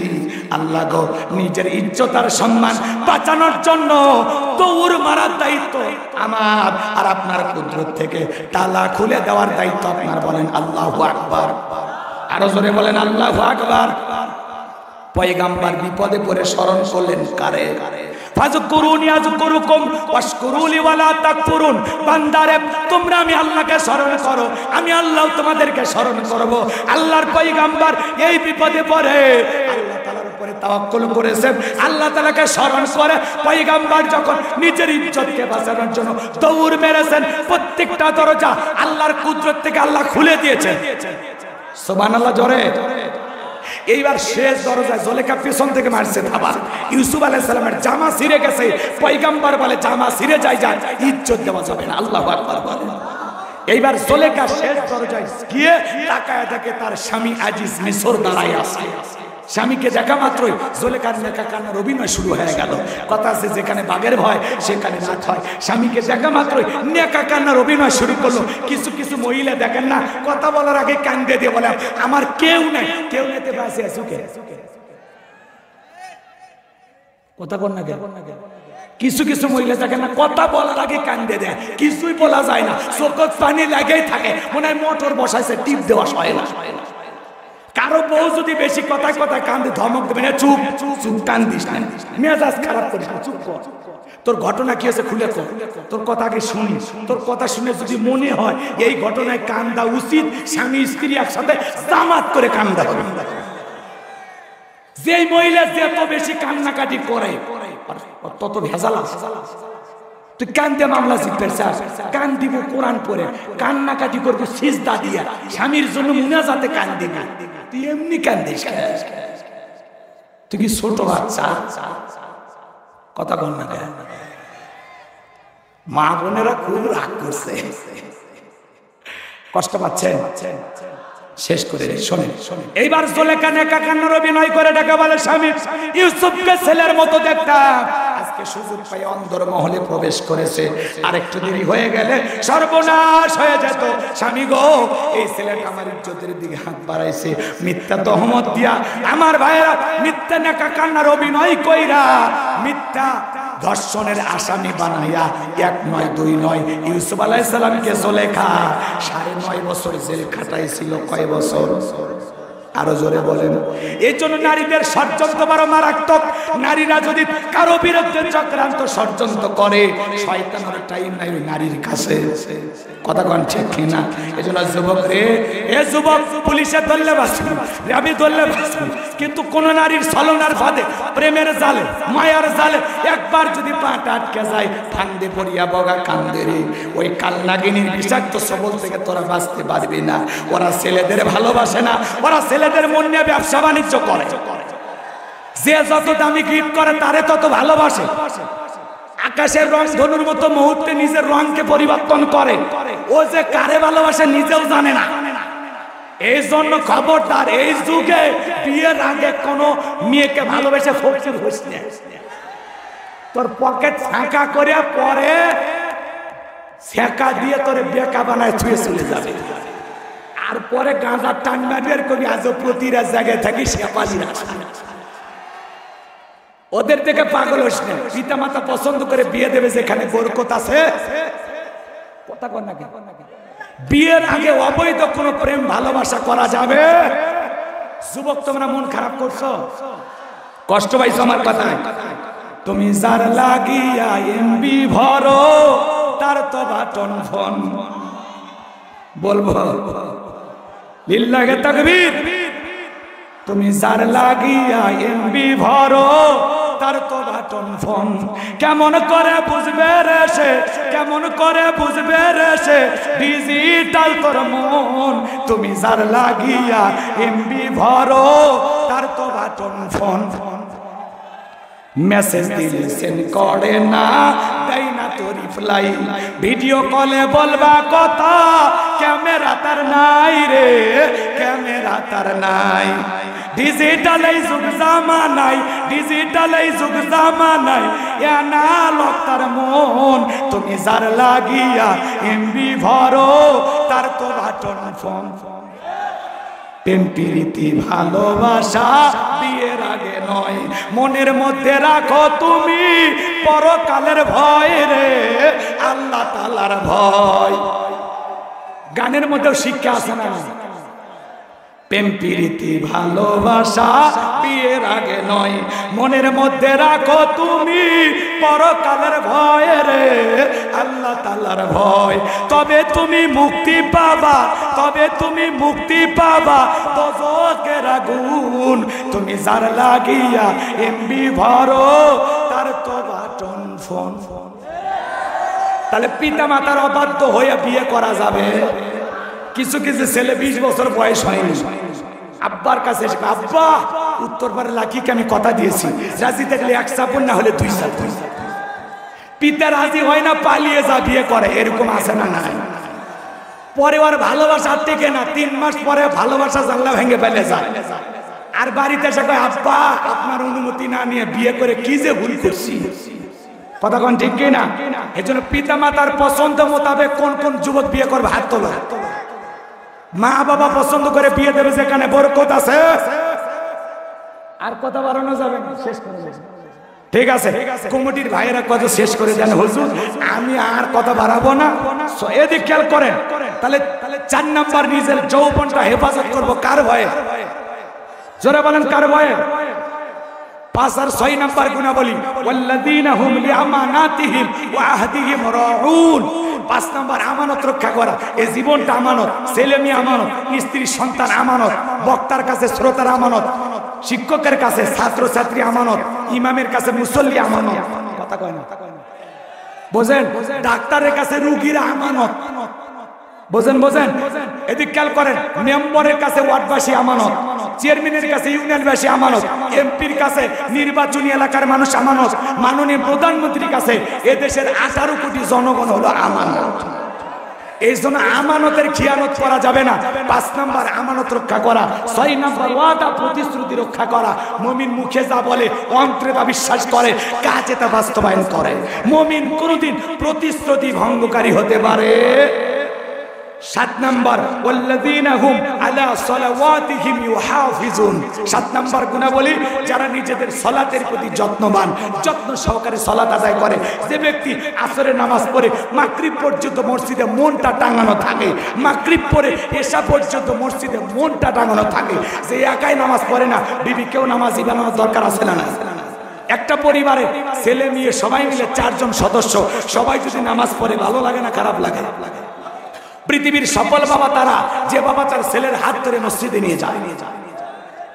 আল্লাহ গো, নিজের ইজ্জত আর সম্মান বাঁচানোর জন্য দৌড় মারার দায়িত্ব আমার, আর আপনার কুদরত থেকে তালা খুলে দেওয়ার দায়িত্ব আপনার। বলেন আল্লাহু আকবার। আরো জোরে বলেন আল্লাহু আকবার। পয়গম্বর বিপদে পড়ে স্মরণ করলেন কারে? ফাযকুরুনি আযকুরুকুম ওয়াশকুরুলি ওয়ালা তাকফুরুন। বান্দারে, তোমরা আমি আল্লাহকে স্মরণ করো, আমি আল্লাহ তোমাদেরকে স্মরণ করব। আল্লাহর পয়গম্বর এই বিপদে পড়ে আল্লাহ তাআলার উপরে তাওয়াক্কুল করেছেন, আল্লাহ তাআলাকে স্মরণ করে পয়গম্বর যখন নিজের ইজ্জতকে বাঁচানোর জন্য দৌড় মেরেছেন, প্রত্যেকটা দরজা আল্লাহর কুদরত থেকে আল্লাহ খুলে দিয়েছেন। সুবহানাল্লাহ জোরে। এইবার শেষ দরজায় জুলাইখা পিছন থেকে মারছে থাবা। ইউসুফ আলাইহিস সালামের জামা ছিঁড়ে গেছে। পয়গম্বর বলে, জামা ছিঁড়ে যায়, ইজ্জত দেওয়া যাবে না। আল্লাহু আকবার বলেন। এইবার জুলাইখা শেষ দরজায় গিয়ে তাকায় দেখে তার স্বামী আজিজ মিশর দাঁড়ায় আছে। স্বামীকে দেখা মাত্রই জুলাইখার নেকা কান্নার অভিনয় শুরু হয়ে গেল। কথা আছে, যেখানে বাঘের ভয় সেখানে রাত হয়। স্বামীকে দেখা মাত্রই নেকা কান্নার অভিনয় শুরু করলো। কিছু কিছু মহিলা দেখেন না, কথা বলার আগে কান্দে দিয়ে বলে, আমার কেউ নেই, কেউ নেতে বাসে সুখে। কথা বল না কেন? কিছু কিছু মহিলা দেখেন না, কথা বলার আগে কান্দে দেয়, কিছুই বলা যায় না, চোখত পানি লাগেই থাকে, মনে হয় মোটর বসাইছে, টিপ দেওয়া হয় না। কারো কারো বউ যদি বেশি কথায় কথায় কান্দে ধমক দেবে না, চুপ চুপ, কান্দিস না, মেজাজ খারাপ করিস না, চুপ কর। তোর ঘটনা কি হয়েছে খুলে কর, তোর কথা আগে শুনি। তোর কথা শুনে যদি মনে হয় এই ঘটনায় কান্দা উচিত, স্বামী স্ত্রী একসাথে জামাত করে কান্দা হবে। যে মহিলা যত বেশি কান্নাকাটি করে তত ভেজাল আছে। তুই কান্দে মামলা জিতবে, কান দিব কোরআন পড়ে, কান্নাকাটি করবো সিজদা দিয়া, স্বামীর জন্য মুনাজাতে কান দিবি। তুই এমনি কান্দিস, তুই কি ছোট বাচ্চা? কথা বল না। মা বোনেরা খুব রাগ করছে, কষ্ট পাচ্ছেন, শেষ করে শোনেন। এইবার জুলেখা নেকা কান্নার অভিনয় করে ডেকে বলে, স্বামী ইউসুফকে ছেলের মতো দেখতাম, আজকে সুযোগ পাই অন্দর মহলে প্রবেশ করেছে, আর একটু দেরি হয়ে গেলে সর্বনাশ হয়ে যেত। স্বামী গো, এই ছেলেটা আমার ইজ্জতের দিকে হাত বাড়াইছে, মিথ্যা তহমত দিয়া আমার ভাইয়েরা মিথ্যা নেকা কান্নার অভিনয় কইরা মিথ্যা ধর্ষণের আসামি বানাইয়া 1 নয় 2 নয় ইউসুফ আলাইহিস সালামকে জুলেখা 9.5 বছর জেল খাটাইছিল। কয় বছর? আরো জোরে বলেন। এই জন্য নারীদের ষড়যন্ত্র বড় মারাত্মক। নারীরা যদি কারো বিরুদ্ধে চক্রান্ত ষড়যন্ত্র করে, শয়তানের টাইম নাই নারীর কাছে। কথা কোন ঠিক কিনা? এই জন্য যুবক রে, এ যুবক, পুলিশে ধরলে বাঁচবি, আমি ধরলে বাঁচবি, কিন্তু কোন নারীর ছলনার ফাঁদে, প্রেমের জালে, মায়ার জালে একবার যদি পাটা আটকে যায়, ফান্দে পড়িয়া বগা কান্দে রে। ওই কালনাগিনীর বিষাক্ত সবল থেকে তোরা বাঁচতে পারবি না। ওরা ছেলেদের ভালোবাসে না, ওরা ছেলেদের মন নিয়ে ব্যবসা বাণিজ্য করে। যে যত দামি গিফট করে তারে তত ভালোবাসে। আকাশের রং ধনুর মতো মুহূর্তে নিজের রংকে পরিবর্তন করে। ও যে কারে ভালোবাসে নিজেও জানে না। এই জন্য খবরদার, এই যুগে বিয়ের আগে কোনো মেয়েকে ভালোবেসে ফকির হইস না। তোর পকেট ফাঁকা করে পরে ছেঁকা দিয়ে তোরে বেকা বানায় ছুঁয়ে চলে যাবে। আর পরে গাঁজার টান মারিয়ে কবি আজও প্রতিটা জায়গায় থাকি সে পালি না। ওদের থেকে পাগল হইস না। পিতা মাতা পছন্দ করে বিয়ে দেবে যেখানে বরকত আছে। কথা কর না, বিয়ের আগে অবৈধ কোনো প্রেম ভালোবাসা করা যাবে? যুবক, তোমরা মন খারাপ করছো, কষ্ট পাইছো আমার কথায়। তুমি যার লাগিয়া এমবি ভরো, তার তো বাটন ফোন। বলবো লিল্লাহে তাকবীর। তুমি যার লাগিয়া এমবি ভরো, তার তো বাটন ফোন। কেমন করে বুঝবে রে সে, কেমন করে বুঝবে রে সে ডিজিটাল তোর মন। তুমি যার লাগিয়া এমবি ভরো, তার তো বাটন ফোন। মেসেজ দিলে সেন্ড করে না, দেয় না তো রিপ্লাই। ভিডিও কলে বলবা কথা, ক্যামেরা তার নাই রে, ক্যামেরা তার নাই। ডিজিটাল এই যুগ জামানাই, ডিজিটাল এই যুগ জামানাই, অ্যানালগ তার মন। তুমি যার লাগিয়া এমবি ভরো, তার তো বাটন ফোন। প্রেম প্রীতি ভালোবাসা বিয়ের আগে নয়, মনের মধ্যে রাখো তুমি পরকালের ভয় রে, আল্লাহ তাআলার ভয়। গানের মধ্যেও শিক্ষা আছে না? প্রেম প্রীতি ভালোবাসা বিয়ের আগে নয়, মনের মধ্যে রাখো তুমি পরকালের ভয় রে, আল্লাহ তাআলার ভয়। তবে তুমি মুক্তি পাবা, তবে তুমি মুক্তি পাবা দোজখের আগুন। তুমি যার লাগিয়া এমবি ভরো, তার তো বাটন ফোন। তাহলে পিতা মাতার অবাধ্য হয়ে বিয়ে করা যাবে? কিছু কিছু ছেলে 20 বছর বয়স হয়নি, আব্বার কাছে এসে, আব্বা উত্তরপাড়া লাকিকে আমি কথা দিয়েছি, রাজি থাকলে 1 চাপুন, না হলে 2 চাপুন। পিতা রাজি হয় না, পালিয়ে যা বিয়ে করে। এরকম আছে না? নাই। পরে ওর ভালোবাসা টেকে না, 3 মাস পরে ভালোবাসা জানলা ভেঙে ফেলে যায়। আর বাড়িতে এসে কয়, আব্বা আপনার অনুমতি না নিয়ে বিয়ে করে কি যে ভুল করছি। কথা কোন ঠিক কিনা? এজন্য পিতা মাতার পছন্দ মোতাবেক কোন কোন যুবক বিয়ে করবে হাত তোলো। মা বাবা পছন্দ করে বিয়ে দেবে যেখানে বরকত আছে। আর কথা বাড়ানো যাবে না, শেষ করে দেব। ঠিক আছে, কমিটির ভাইয়েরা কথা শেষ করে দেন হুজুর, আমি আর কথা বাড়াবো না। এদিক খেয়াল করেন। তাহলে 4 নাম্বার, নিজের যৌবনটা হেফাজত করবো কার ভয়ে? জোরে বলেন কার ভয়ে? 5 আর 6 নাম্বার গুণাবলী, ওয়াল্লাযীনা হুম লিআমানাতিহিম ওয়া আহদিহিম রাউন। 5 নাম্বার আমানত রক্ষা করা। এই জীবনটা আমানত, ছেলে মেয়ে আমানত, স্ত্রী সন্তান আমানত, বক্তার কাছে শ্রোতার আমানত, শিক্ষকের কাছে ছাত্র ছাত্রী আমানত, ইমামের কাছে মুসল্লি আমানত। কথা কয় না? বোঝেন? ডাক্তারের কাছে রোগীরা আমানত। বোঝেন? এদিক খেয়াল করেন। মেম্বারের কাছে ওয়ার্ডবাসী আমানত, চেয়ারম্যানের কাছে ইউনিয়নবাসী আমানত, এমপির কাছে নির্বাচনী এলাকার মানুষ আমানত, মাননীয় প্রধানমন্ত্রীর কাছে এদেশের 18 কোটি জনগণ হলো আমানত। এই জন্য আমানতের খিয়ানত করা যাবে না। 5 নাম্বার আমানত রক্ষা করা। 6 নাম্বার ওয়াদা প্রতিশ্রুতি রক্ষা করা। মুমিন মুখে যা বলে অন্তরে তা বিশ্বাস করে, কাজে তা বাস্তবায়ন করে। মুমিন কোনদিন প্রতিশ্রুতি ভঙ্গকারী হতে পারে। 7 নাম্বার, ওয়াল্লাযীনা হুম আলা সালাওয়াতিহিম ইউহাফিজুন। 7 নাম্বার গুণাবলী, যারা নিজেদের সালাতের প্রতি যত্নবান, যত্ন সহকারে সালাত আদায় করে। যে ব্যক্তি আসরের নামাজ পড়ে মাগরিব পর্যন্ত মসজিদে মনটা টাঙানো থাকে, মাগরিব পড়ে এশা পর্যন্ত মসজিদে মনটা টাঙানো থাকে। যে একাই নামাজ পড়ে না, বিবিকেও নামাজি বানানোর দরকার আছে না? একটা পরিবারে ছেলে মেয়ে সবাই মিলে 4 জন সদস্য, সবাই যদি নামাজ পড়ে ভালো লাগে না খারাপ লাগে? পৃথিবীর সফল বাবা তারা, যে বাবা তার ছেলের হাত ধরে মসজিদে নিয়ে যায়।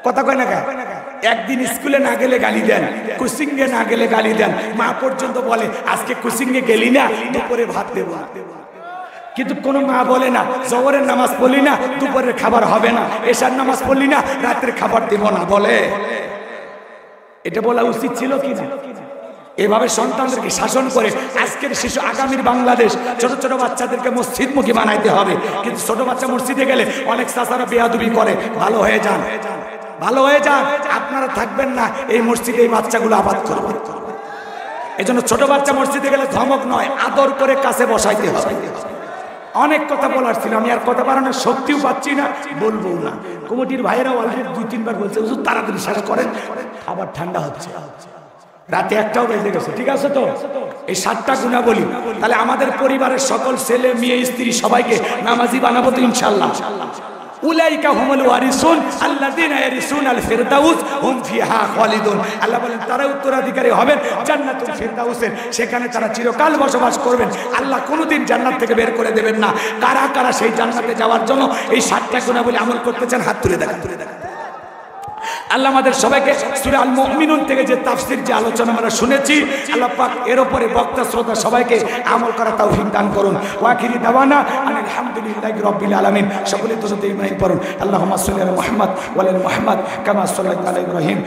কথা কয় না? একদিন স্কুলে না গেলে গালি দেন, কোচিং এ না গেলে গালি দেন, মা পর্যন্ত বলে আজকে কোচিং এ গেলি না, দুপুরে ভাত দেব না। কিন্তু কোন মা বলে না জোহরের নামাজ পড়লি না, দুপুরের খাবার হবে না, এশার নামাজ পড়লি না, রাতের খাবার দেব না। বলে? এটা বলা উচিত ছিল কি না? এভাবে সন্তানদেরকে শাসন করে আজকের শিশু আগামীর বাংলাদেশ। ছোট ছোট বাচ্চাদেরকে মসজিদমুখী বানাইতে হবে। কিন্তু ছোট বাচ্চা মসজিদে গেলে অনেক চাচারা বেয়াদবি করে। ভালো হয়ে যান, ভালো হয়ে যান, আপনারা থাকবেন না এই মসজিদে, এই বাচ্চাগুলো আবাদ করবে। এই জন্য ছোট বাচ্চা মসজিদে গেলে ধমক নয়, আদর করে কাছে বসাইতে হবে। অনেক কথা বলার ছিল, আমি আর কথা বাড়ানোর শক্তিও পাচ্ছি না, বলবো না। কমিটির ভাইয়েরা অলরেডি 2-3 বার বলছে হুজুর তাড়াতাড়ি শেষ করেন, খাবার ঠান্ডা হচ্ছে, রাতে 1টাও বেজে গেছে। ঠিক আছে তো? এই 7টা গুণাবলী, তাহলে আমাদের পরিবারের সকল ছেলে মেয়ে স্ত্রী সবাইকে নামাজি বানাবো তো ইনশাআল্লাহ। উলাইকা হুমুল ওয়ারিসুন আল্লাযীনা ইয়ারিসুনাল ফিরদাউস হুম ফিহা খালিদুন। আল্লাহ বলেন তারা উত্তরাধিকারী হবেন জান্নাতুল ফিরদাউসের, সেখানে তারা চিরকাল বসবাস করবেন। আল্লাহ কোনোদিন জান্নাত থেকে বের করে দেবেন না। কারা কারা সেই জান্নাতে যাওয়ার জন্য এই 7টা গুণাবলী আমল করতে চান হাত তুলে দেখান। আল্লাহ আমাদের সবাইকে সূরা আল মুমিনুন থেকে যে তাফসীর, যে আলোচনা আমরা শুনেছি, আল্লাহ পাক এর উপরে বক্তা শ্রোতা সবাইকে আমল করার তৌফিক দান করুন। ওয়া আখিরি দাওয়ানা আলহামদুলিল্লাহি রাব্বিল আলামিন। সকলে দুরূদ ইব্রাহিম পড়ুন। আল্লাহুম্মা সাল্লি আলা মুহাম্মদ ওয়া আলা মুহাম্মদ কামা সাল্লাইতা আলা ইব্রাহিম।